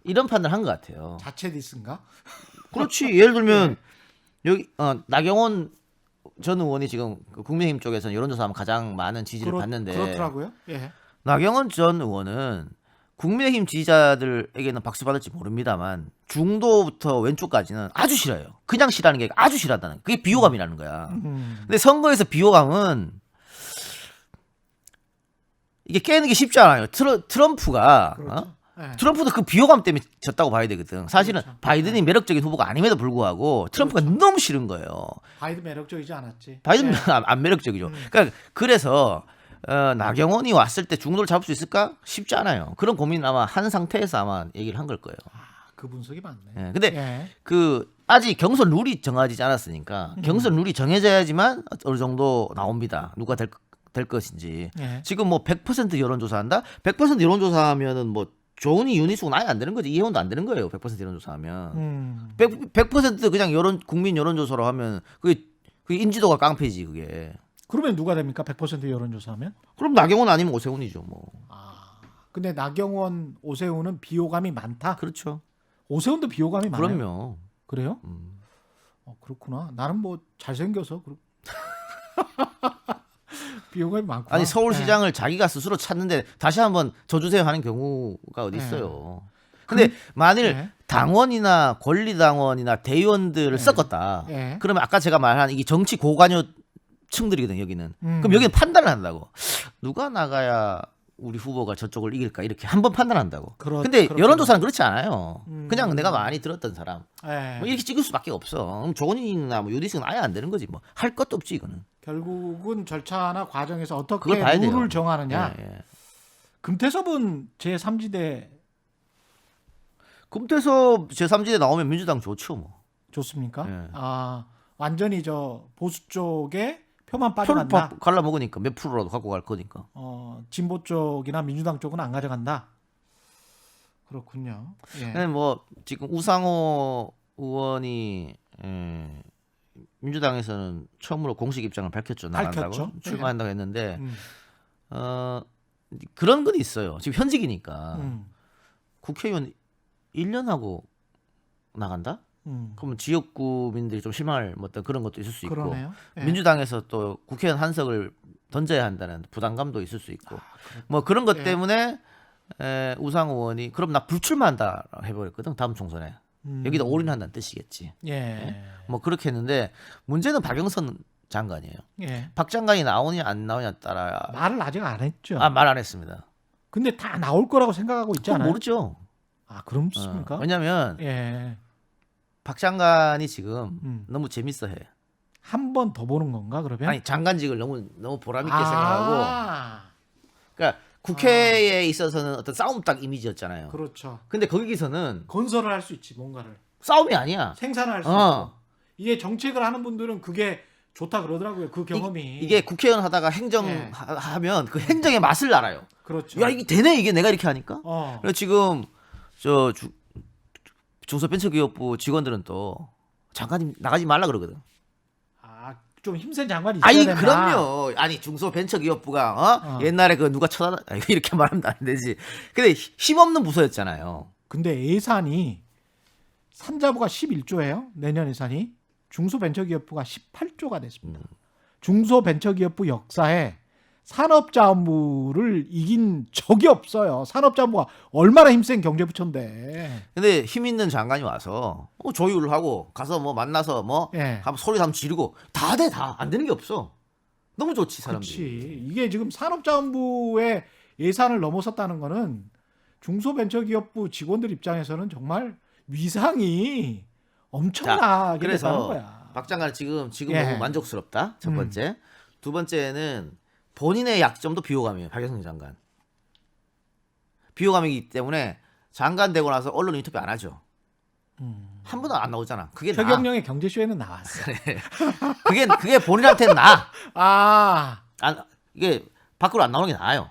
Speaker 3: 이런 판단을 한 것 같아요.
Speaker 2: 자체 디스인가?
Speaker 3: 그렇지. 예를 들면 여기 나경원 전 의원이 지금 그 국민의힘 쪽에서는 여론조사하면 가장 많은 지지를 받는데
Speaker 2: 그렇더라고요. 예.
Speaker 3: 나경원 전 의원은 국민의힘 지지자들에게는 박수 받을지 모릅니다만 중도부터 왼쪽까지는 아주 싫어요. 그냥 싫어하는 게 아주 싫어한다는 그게 비호감이라는 거야. 근데 선거에서 비호감은 이게 깨는 게 쉽지 않아요. 트럼프가
Speaker 2: 그렇죠. 예.
Speaker 3: 트럼프도 그 비호감 때문에 졌다고 봐야 되거든. 사실은
Speaker 2: 그렇죠.
Speaker 3: 바이든이 매력적인 후보가 아님에도 불구하고 트럼프가 너무 싫은 거예요.
Speaker 2: 바이든 매력적이지 않았지.
Speaker 3: 바이든은
Speaker 2: 예.
Speaker 3: 안 매력적이죠. 그러니까 그래서 나경원이 왔을 때 중도를 잡을 수 있을까? 쉽지 않아요. 그런 고민 아마 한 상태에서 아마 얘기를 한 걸 거예요.
Speaker 2: 그 분석이 맞네.
Speaker 3: 예, 근데
Speaker 2: 예.
Speaker 3: 그 아직 경선 룰이 정해지지 않았으니까 경선 룰이 정해져야지만 어느 정도 나옵니다. 누가 될 것인지.
Speaker 2: 예.
Speaker 3: 지금 뭐 100% 여론조사한다? 100% 여론조사하면은 뭐 조은희, 윤희숙은 아예 안 되는 거지. 이혜원도 안 되는 거예요. 100% 여론조사하면. 100% 그냥 국민 여론조사로 하면 그게 인지도가 깡패지 그게.
Speaker 2: 그러면 누가 됩니까? 100% 여론조사하면?
Speaker 3: 그럼 나경원 아니면 오세훈이죠 뭐.
Speaker 2: 근데 나경원, 오세훈은 비호감이 많다.
Speaker 3: 그렇죠.
Speaker 2: 오세훈도 비호감이 많아요.
Speaker 3: 그럼요.
Speaker 2: 그래요? 그렇구나. 나는 뭐 잘생겨서 비호감이 많구나.
Speaker 3: 아니 서울시장을 자기가 스스로 찾는데 다시 한번 져주세요 하는 경우가 어디 있어요. 근데 만일
Speaker 2: 네.
Speaker 3: 당원이나 권리당원이나 대의원들을 섞었다.
Speaker 2: 네.
Speaker 3: 그러면 아까 제가 말한 이게 정치 고관여 층들이거든 여기는. 그럼 여기는 판단을 한다고. 누가 나가야 우리 후보가 저쪽을 이길까 이렇게 한번 판단한다고. 근데
Speaker 2: 그렇구나.
Speaker 3: 여론조사는 그렇지 않아요. 그냥 내가 많이 들었던 사람
Speaker 2: 네.
Speaker 3: 뭐 이렇게 찍을 수밖에 없어. 그럼 조건이나 뭐 유디스는 아예 안 되는 거지 뭐. 할 것도 없지 이거는.
Speaker 2: 결국은 절차나 과정에서 어떻게
Speaker 3: 그걸 봐야 돼요.
Speaker 2: 룰을 정하느냐.
Speaker 3: 예.
Speaker 2: 금태섭은 제3지대
Speaker 3: 금태섭 제3지대 나오면 민주당 좋죠 뭐.
Speaker 2: 좋습니까?
Speaker 3: 예.
Speaker 2: 아 완전히 저 보수 쪽에 표만
Speaker 3: 표를
Speaker 2: 빠져간다.
Speaker 3: 갈라 먹으니까 몇 프로라도 갖고 갈 거니까.
Speaker 2: 진보 쪽이나 민주당 쪽은 안 가져간다. 그렇군요. 예.
Speaker 3: 근데 뭐 지금 우상호 의원이 민주당에서는 처음으로 공식 입장을 밝혔죠. 나간다고
Speaker 2: 밝혔죠.
Speaker 3: 출마한다고 했는데
Speaker 2: 음.
Speaker 3: 그런 건 있어요. 지금 현직이니까
Speaker 2: 음.
Speaker 3: 국회의원 1년 하고 나간다? 그러면 지역구민들이 좀 실망할 뭐 어떤 그런 것도 있을 수 있고
Speaker 2: 그러네요. 예.
Speaker 3: 민주당에서 또 국회의원 한석을 던져야 한다는 부담감도 있을 수 있고 뭐 그런 것
Speaker 2: 예.
Speaker 3: 때문에 우상호 의원이 그럼 나 불출마한다 해버렸거든. 다음 총선에 여기다 올인한다는 뜻이겠지.
Speaker 2: 예.
Speaker 3: 뭐 그렇게 했는데 문제는 박영선 장관이에요.
Speaker 2: 예.
Speaker 3: 박 장관이 나오냐 안 나오냐 따라
Speaker 2: 말을 아직 안 했죠.
Speaker 3: 말 안 했습니다.
Speaker 2: 근데 다 나올 거라고 생각하고 있지
Speaker 3: 그건
Speaker 2: 않아요?
Speaker 3: 모르죠.
Speaker 2: 그렇습니까?
Speaker 3: 왜냐면
Speaker 2: 예.
Speaker 3: 박 장관이 지금
Speaker 2: 음.
Speaker 3: 너무 재밌어해.
Speaker 2: 한 번 더 보는 건가 그러면?
Speaker 3: 아니 장관직을 너무 보람 있게 생각하고.
Speaker 2: 아,
Speaker 3: 그러니까 국회에 있어서는 어떤 싸움 딱 이미지였잖아요.
Speaker 2: 그렇죠.
Speaker 3: 근데 거기서는
Speaker 2: 건설을 할 수 있지 뭔가를
Speaker 3: 싸움이 아니야.
Speaker 2: 생산을 할 수
Speaker 3: 어.
Speaker 2: 있고 이게 정책을 하는 분들은 그게 좋다 그러더라고요. 그 경험이
Speaker 3: 이게 국회의원 하다가
Speaker 2: 예.
Speaker 3: 행정하면 그 행정의 맛을 알아요.
Speaker 2: 그렇죠.
Speaker 3: 야 이게 되네 이게 내가 이렇게 하니까. 그래서 지금 저 중소벤처기업부 직원들은 또 장관님 나가지 말라 그러거든.
Speaker 2: 좀 힘센 장관이 있어야
Speaker 3: 아니
Speaker 2: 된다.
Speaker 3: 그럼요. 아니 중소벤처기업부가 옛날에 그 누가 쳐다 이렇게 말하면 안 되지. 근데 힘없는 부서였잖아요.
Speaker 2: 근데 예산이 산자부가 11조예요. 내년 예산이 중소벤처기업부가 18조가 됐습니다. 중소벤처기업부 역사에 산업자원부를 이긴 적이 없어요. 산업자원부가 얼마나 힘센 경제부처인데.
Speaker 3: 근데 힘 있는 장관이 와서 조율을 하고 가서 뭐 만나서 뭐
Speaker 2: 예.
Speaker 3: 한번 소리 한번 지르고 다 돼 다 안 되는 게 없어. 너무 좋지 사람들이.
Speaker 2: 그렇지. 이게 지금 산업자원부의 예산을 넘어섰다는 거는 중소벤처기업부 직원들 입장에서는 정말 위상이 엄청나게
Speaker 3: 그래서
Speaker 2: 됐다는 거야.
Speaker 3: 박 장관 지금
Speaker 2: 예.
Speaker 3: 너무 만족스럽다. 첫 번째. 두 번째는 본인의 약점도 비호감이에요. 박영선 장관. 비호감이기 때문에 장관 되고 나서 언론 인터뷰 안 하죠. 한 번도 안 나오잖아. 그게 나.
Speaker 2: 최경영의 경제쇼에는 나왔어.
Speaker 3: 그게 본인한테는 나.
Speaker 2: 아,
Speaker 3: 이게 밖으로 안 나오는 게 나아요.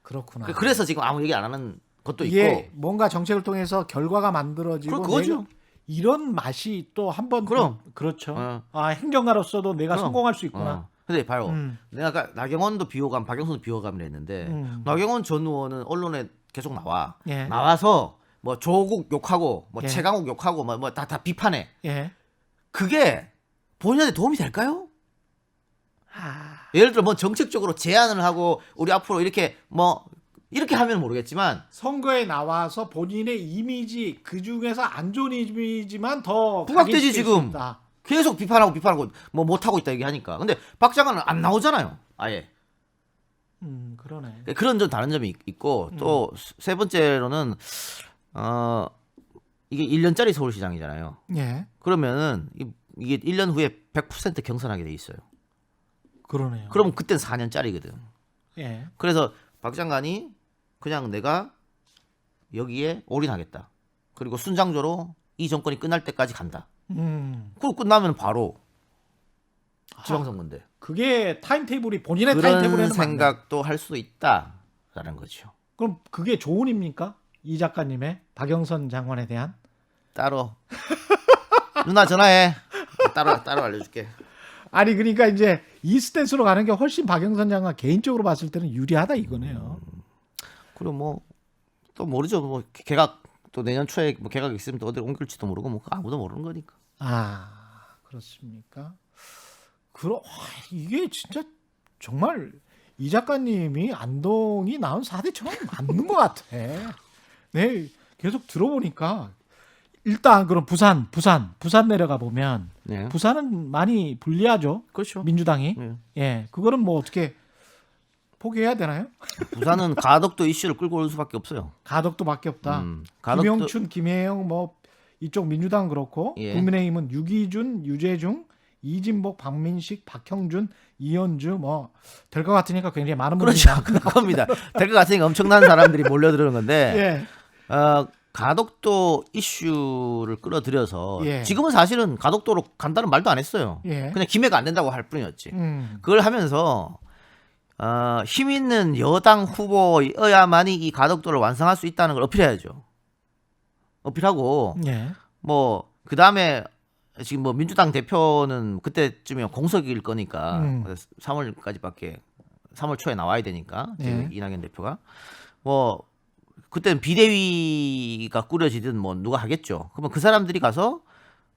Speaker 2: 그렇구나.
Speaker 3: 그래서 지금 아무 얘기 안 하는 것도
Speaker 2: 이게
Speaker 3: 있고.
Speaker 2: 뭔가 정책을 통해서 결과가 만들어지고
Speaker 3: 그거죠.
Speaker 2: 내가 이런 맛이 또 한번
Speaker 3: 그럼.
Speaker 2: 그렇죠. 행정가로서도 내가
Speaker 3: 그럼.
Speaker 2: 성공할 수 있구나.
Speaker 3: 근데 봐요.
Speaker 2: 음.
Speaker 3: 내가 아까 나경원도 비호감, 박영선도 비호감을 했는데 나경원 전 의원은 언론에 계속 나와.
Speaker 2: 예.
Speaker 3: 나와서 뭐 조국 욕하고 뭐
Speaker 2: 예.
Speaker 3: 최강욱 욕하고 뭐 다 비판해.
Speaker 2: 예.
Speaker 3: 그게 본인한테 도움이 될까요?
Speaker 2: 아,
Speaker 3: 예를 들어 뭐 정책적으로 제안을 하고 우리 앞으로 이렇게 하면 모르겠지만
Speaker 2: 선거에 나와서 본인의 이미지 그 중에서 안 좋은 이미지만 더
Speaker 3: 부각되지,
Speaker 2: 각인시킬 수
Speaker 3: 지금.
Speaker 2: 있다.
Speaker 3: 계속 비판하고 뭐 못하고 있다 얘기하니까. 근데 박 장관은 안 나오잖아요. 아예.
Speaker 2: 그러네.
Speaker 3: 그런 좀 다른 점이 있고 또 세 번째로는 이게 1년짜리 서울시장이잖아요.
Speaker 2: 예,
Speaker 3: 그러면은 이게 1년 후에 100% 경선하게 돼 있어요.
Speaker 2: 그러네요.
Speaker 3: 그럼 그땐 4년짜리거든.
Speaker 2: 예,
Speaker 3: 그래서 박 장관이 그냥 내가 여기에 올인하겠다. 그리고 순장조로 이 정권이 끝날 때까지 간다. 그거 끝나면 바로 지방선거인데.
Speaker 2: 그게 타임테이블이 본인의
Speaker 3: 그런
Speaker 2: 타임테이블에는 맞네.
Speaker 3: 생각도 할 수 있다라는 거죠.
Speaker 2: 그럼 그게 조언입니까? 이 작가님의 박영선 장관에 대한?
Speaker 3: 따로 누나 전화해. 따로 알려줄게.
Speaker 2: 아니 그러니까 이제 이 스탠스로 가는 게 훨씬 박영선 장관 개인적으로 봤을 때는 유리하다 이거네요.
Speaker 3: 그리고 뭐 또 모르죠. 뭐 개각 또 내년 초에 뭐 개각 있으면 또 어디로 옮길지도 모르고 뭐 아무도 모르는 거니까.
Speaker 2: 아, 그렇습니까? 이게 진짜 정말 이 작가님이 안동이 나온 4대처럼 맞는 것 같아. 네, 계속 들어보니까 일단 그럼 부산 내려가 보면
Speaker 3: 네.
Speaker 2: 부산은 많이 불리하죠.
Speaker 3: 그렇죠.
Speaker 2: 민주당이.
Speaker 3: 네.
Speaker 2: 예, 그거는 뭐 어떻게 포기해야 되나요?
Speaker 3: 부산은 가덕도 이슈를 끌고 올 수밖에 없어요.
Speaker 2: 가덕도밖에 없다.
Speaker 3: 가덕도-
Speaker 2: 김영춘, 김혜영 뭐 이쪽 민주당 그렇고
Speaker 3: 예.
Speaker 2: 국민의힘은 유기준, 유재중, 이진복, 박민식, 박형준, 이현주 뭐 될 것 같으니까 굉장히 많은 분들이
Speaker 3: 그렇죠. 그겁니다. 될 것 같으니까 엄청난 사람들이 몰려드는 건데
Speaker 2: 예.
Speaker 3: 가덕도 이슈를 끌어들여서
Speaker 2: 예.
Speaker 3: 지금은 사실은 가덕도로 간다는 말도 안 했어요.
Speaker 2: 예.
Speaker 3: 그냥 기회가 안 된다고 할 뿐이었지. 그걸 하면서 힘 있는 여당 후보여야만이 이 가덕도를 완성할 수 있다는 걸 어필해야죠. 어필하고
Speaker 2: 예.
Speaker 3: 뭐 그 다음에 지금 뭐 민주당 대표는 그때쯤이면 공석일 거니까 3월까지밖에 3월 초에 나와야 되니까 지금
Speaker 2: 예.
Speaker 3: 이낙연 대표가 뭐 그때는 비대위가 꾸려지든 뭐 누가 하겠죠. 그러면 그 사람들이 가서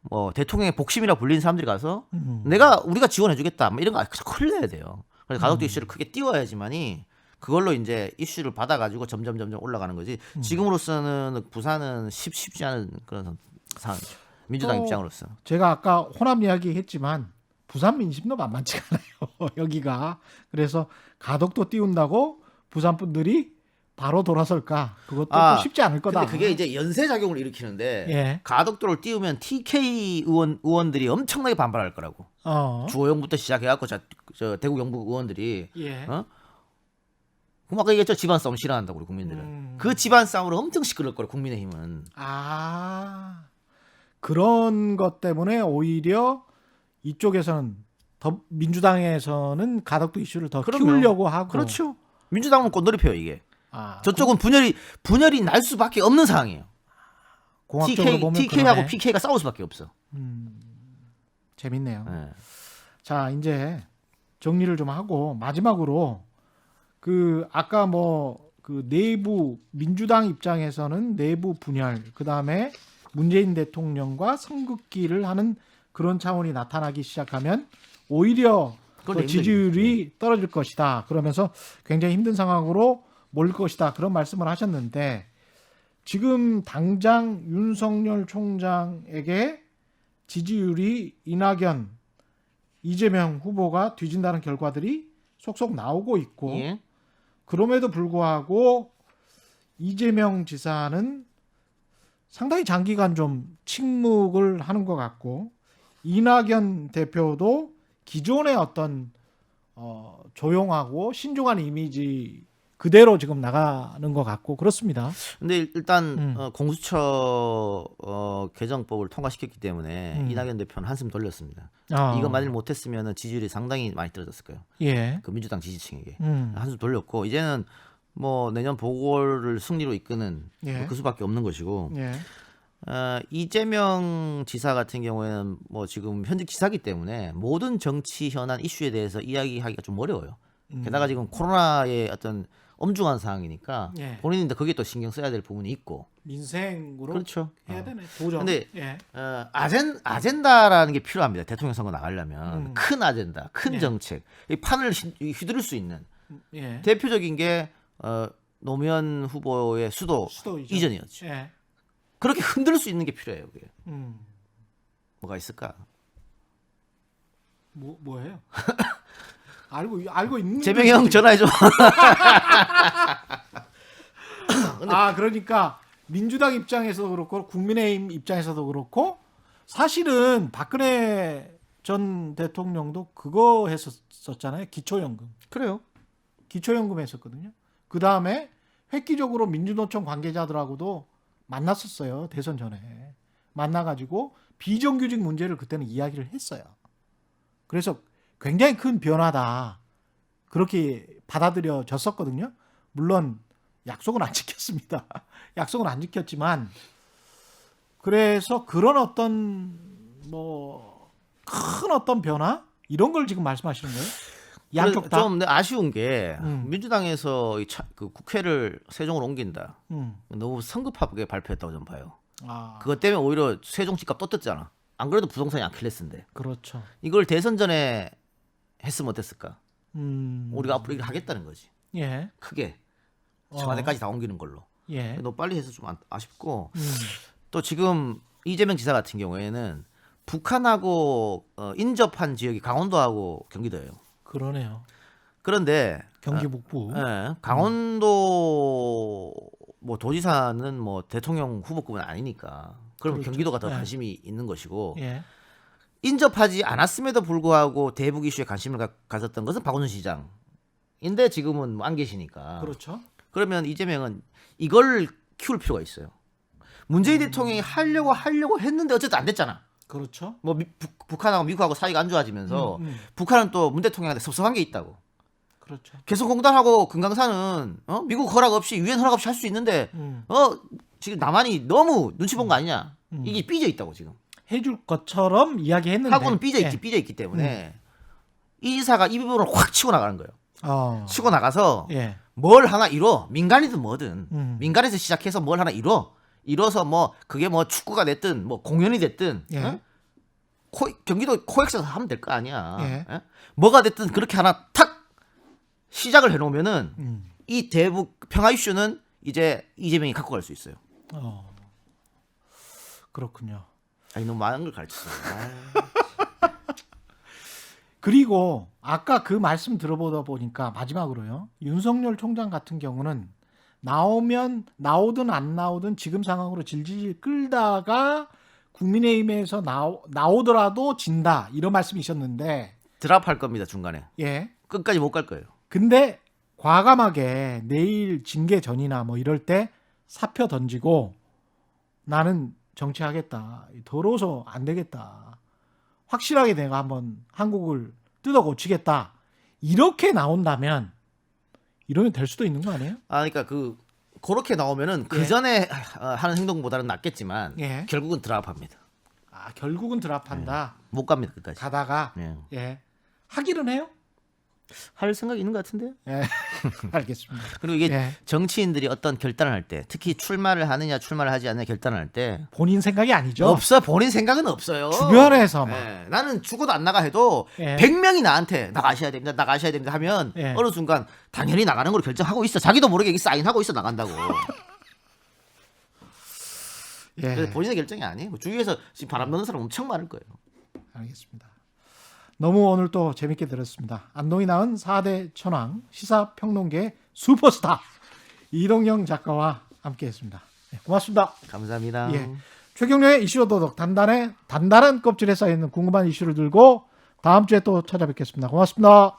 Speaker 3: 뭐 대통령의 복심이라 불리는 사람들이 가서 우리가 지원해주겠다 뭐 이런 거 큰일 내야 돼요. 그래서 가덕도 이슈를 크게 띄워야지만이 그걸로 이제 이슈를 받아가지고 점점 올라가는 거지. 지금으로서는 부산은 쉽지 않은 그런 상황이죠. 민주당 입장으로서.
Speaker 2: 제가 아까 호남 이야기 했지만 부산 민심도 만만치 않아요. 여기가. 그래서 가덕도 띄운다고 부산 분들이 바로 돌아설까? 그것도 또 쉽지 않을 거다.
Speaker 3: 근데 그게 이제 연쇄 작용을 일으키는데
Speaker 2: 예.
Speaker 3: 가덕도를 띄우면 TK 의원들이 엄청나게 반발할 거라고. 주호영부터 시작해갖고 저 대구 경북 의원들이
Speaker 2: 예.
Speaker 3: 그럼 아까 얘기했죠. 집안 싸움 싫어한다고 우리 국민들은. 그 집안 싸움으로 엄청 시끄러울 거예요. 국민의힘은.
Speaker 2: 그런 것 때문에 오히려 이쪽에서는 더 민주당에서는 가덕도 이슈를 더
Speaker 3: 그럼요.
Speaker 2: 키우려고 하고.
Speaker 3: 그렇죠. 민주당은 꽃놀이표요 이게.
Speaker 2: 아,
Speaker 3: 저쪽은 분열이 날 수밖에 없는 상황이에요.
Speaker 2: 공학적으로 보면
Speaker 3: TK하고
Speaker 2: 그러네.
Speaker 3: PK가 싸울 수밖에 없어.
Speaker 2: 재밌네요.
Speaker 3: 네.
Speaker 2: 자, 이제 정리를 좀 하고 마지막으로 그 아까 뭐 그 내부 민주당 입장에서는 내부 분열, 그다음에 문재인 대통령과 선긋기를 하는 그런 차원이 나타나기 시작하면 오히려
Speaker 3: 그건
Speaker 2: 더 지지율이 떨어질 것이다. 그러면서 굉장히 힘든 상황으로 몰릴 것이다. 그런 말씀을 하셨는데 지금 당장 윤석열 총장에게 지지율이 이낙연, 이재명 후보가 뒤진다는 결과들이 속속 나오고 있고
Speaker 3: 예.
Speaker 2: 그럼에도 불구하고 이재명 지사는 상당히 장기간 좀 침묵을 하는 것 같고 이낙연 대표도 기존의 어떤 조용하고 신중한 이미지 그대로 지금 나가는 것 같고 그렇습니다.
Speaker 3: 근데 일단 공수처 개정법을 통과시켰기 때문에 이낙연 대표는 한숨 돌렸습니다. 이거 만일 못했으면 지지율이 상당히 많이 떨어졌을 거예요.
Speaker 2: 예.
Speaker 3: 그 민주당 지지층에게 한숨 돌렸고 이제는 뭐 내년 보궐을 승리로 이끄는
Speaker 2: 예.
Speaker 3: 그 수밖에 없는 것이고
Speaker 2: 예.
Speaker 3: 이재명 지사 같은 경우에는 뭐 지금 현직 지사기 때문에 모든 정치 현안 이슈에 대해서 이야기하기가 좀 어려워요. 게다가 지금 코로나의 어떤 엄중한 상황이니까
Speaker 2: 예.
Speaker 3: 본인인데 거기에 또 신경 써야 될 부분이 있고
Speaker 2: 민생으로
Speaker 3: 그렇죠.
Speaker 2: 해야 되네. 도전.
Speaker 3: 근데
Speaker 2: 예.
Speaker 3: 아젠다라는 게 필요합니다. 대통령 선거 나가려면 큰 아젠다, 큰
Speaker 2: 예.
Speaker 3: 정책, 이 판을 휘두를 수 있는
Speaker 2: 예.
Speaker 3: 대표적인 게 노무현 후보의 수도 이전이었죠.
Speaker 2: 예.
Speaker 3: 그렇게 흔들 수 있는 게 필요해요. 그게.
Speaker 2: 음.
Speaker 3: 뭐가 있을까?
Speaker 2: 뭐예요? 알고 있는
Speaker 3: 재명이 형 전화해 줘.
Speaker 2: 그러니까 민주당 입장에서도 그렇고 국민의힘 입장에서도 그렇고 사실은 박근혜 전 대통령도 그거 했었잖아요. 기초연금.
Speaker 3: 그래요.
Speaker 2: 기초연금 했었거든요. 그 다음에 획기적으로 민주노총 관계자들하고도 만났었어요. 대선 전에. 만나가지고 비정규직 문제를 그때는 이야기를 했어요. 그래서 굉장히 큰 변화다. 그렇게 받아들여졌었거든요. 물론 약속은 안 지켰습니다. 약속은 안 지켰지만 그래서 그런 어떤 뭐 큰 어떤 변화 이런 걸 지금 말씀하시는 거예요? 양쪽 다?
Speaker 3: 좀 아쉬운 게 민주당에서 그 국회를 세종으로 옮긴다. 너무 성급하게 발표했다고 좀 봐요. 그것 때문에 오히려 세종 집값 또 떴잖아. 안 그래도 부동산이 아킬레스인데.
Speaker 2: 그렇죠.
Speaker 3: 이걸 대선 전에 했으면 어땠을까? 우리가 앞으로 이걸 하겠다는 거지.
Speaker 2: 예.
Speaker 3: 크게 청와대까지 다 옮기는 걸로.
Speaker 2: 예.
Speaker 3: 너무 빨리 해서 좀 아쉽고 또 지금 이재명 지사 같은 경우에는 북한하고 인접한 지역이 강원도하고 경기도예요.
Speaker 2: 그러네요.
Speaker 3: 그런데
Speaker 2: 경기 북부.
Speaker 3: 강원도 뭐 도지사는 뭐 대통령 후보급은 아니니까 그럼
Speaker 2: 그렇죠.
Speaker 3: 경기도가 더 관심이 있는 것이고
Speaker 2: 예.
Speaker 3: 인접하지 않았음에도 불구하고 대북 이슈에 관심을 가졌던 것은 박원순 시장인데 지금은 안 계시니까
Speaker 2: 그렇죠.
Speaker 3: 그러면 이재명은 이걸 키울 필요가 있어요. 문재인 대통령이 하려고 했는데 어쨌든 안 됐잖아.
Speaker 2: 그렇죠.
Speaker 3: 뭐 북한하고 미국하고 사이가 안 좋아지면서 북한은 또 문 대통령한테 섭섭한 게 있다고.
Speaker 2: 그렇죠.
Speaker 3: 개성공단하고 금강산은 미국 허락 없이 유엔 허락 없이 할 수 있는데 지금 남한이 너무 눈치 본 거 아니냐. 이게 삐져 있다고 지금.
Speaker 2: 해줄 것처럼 이야기했는데
Speaker 3: 하고는 삐져 있기 때문에 이 이사가 이 부분을 확 치고 나가는 거예요. 치고 나가서
Speaker 2: 예.
Speaker 3: 뭘 하나 이뤄. 민간이든 뭐든 민간에서 시작해서 뭘 하나 이뤄서 뭐 그게 뭐 축구가 됐든 뭐 공연이 됐든
Speaker 2: 예.
Speaker 3: 경기도 코엑스에서 하면 될 거 아니야.
Speaker 2: 예.
Speaker 3: 예? 뭐가 됐든 그렇게 하나 탁 시작을 해놓으면은 이 대북 평화 이슈는 이제 이재명이 갖고 갈 수 있어요.
Speaker 2: 그렇군요.
Speaker 3: 아니 너무 많은 걸 가르쳤어요.
Speaker 2: 그리고 아까 그 말씀 들어보다 보니까 마지막으로요. 윤석열 총장 같은 경우는 나오든 안 나오든 지금 상황으로 질질 끌다가 국민의힘에서 나오더라도 진다 이런 말씀이셨는데
Speaker 3: 드랍할 겁니다 중간에.
Speaker 2: 예.
Speaker 3: 끝까지 못 갈 거예요.
Speaker 2: 근데 과감하게 내일 징계 전이나 뭐 이럴 때 사표 던지고 나는 정치하겠다. 더러워서 안 되겠다. 확실하게 내가 한번 한국을 뜯어 고치겠다. 이렇게 나온다면 이러면 될 수도 있는 거 아니에요?
Speaker 3: 그러니까 그렇게 나오면은 그 전에 하는 행동보다는 낫겠지만
Speaker 2: 예.
Speaker 3: 결국은 드랍합니다.
Speaker 2: 결국은 드랍한다.
Speaker 3: 못 갑니다 끝까지.
Speaker 2: 가다가
Speaker 3: 예.
Speaker 2: 예. 하기는 해요?
Speaker 3: 할 생각이 있는 것 같은데요.
Speaker 2: 예. 알겠습니다.
Speaker 3: 그리고 이게
Speaker 2: 예.
Speaker 3: 정치인들이 어떤 결단을 할 때, 특히 출마를 하느냐 출마를 하지 않느냐 결단을 할 때
Speaker 2: 본인 생각이 아니죠.
Speaker 3: 없어. 본인 생각은 없어요.
Speaker 2: 주변에서 막.
Speaker 3: 예. 나는 죽어도 안 나가 해도
Speaker 2: 예.
Speaker 3: 100명이 나한테 나가셔야 됩니다 하면
Speaker 2: 예.
Speaker 3: 어느 순간 당연히 나가는 걸로 결정하고 있어. 자기도 모르게 여기 사인하고 있어 나간다고.
Speaker 2: 예.
Speaker 3: 그래서 본인의 결정이 아니에요. 주위에서 지금 바람 넣는 사람 엄청 많을 거예요.
Speaker 2: 알겠습니다. 너무 오늘 또 재밌게 들었습니다. 안동이 낳은 4대 천왕 시사평론계 슈퍼스타 이동영 작가와 함께했습니다. 네, 고맙습니다.
Speaker 3: 감사합니다.
Speaker 2: 예. 최경련의 이슈 도덕 단단한 껍질에 쌓여있는 궁금한 이슈를 들고 다음 주에 또 찾아뵙겠습니다. 고맙습니다.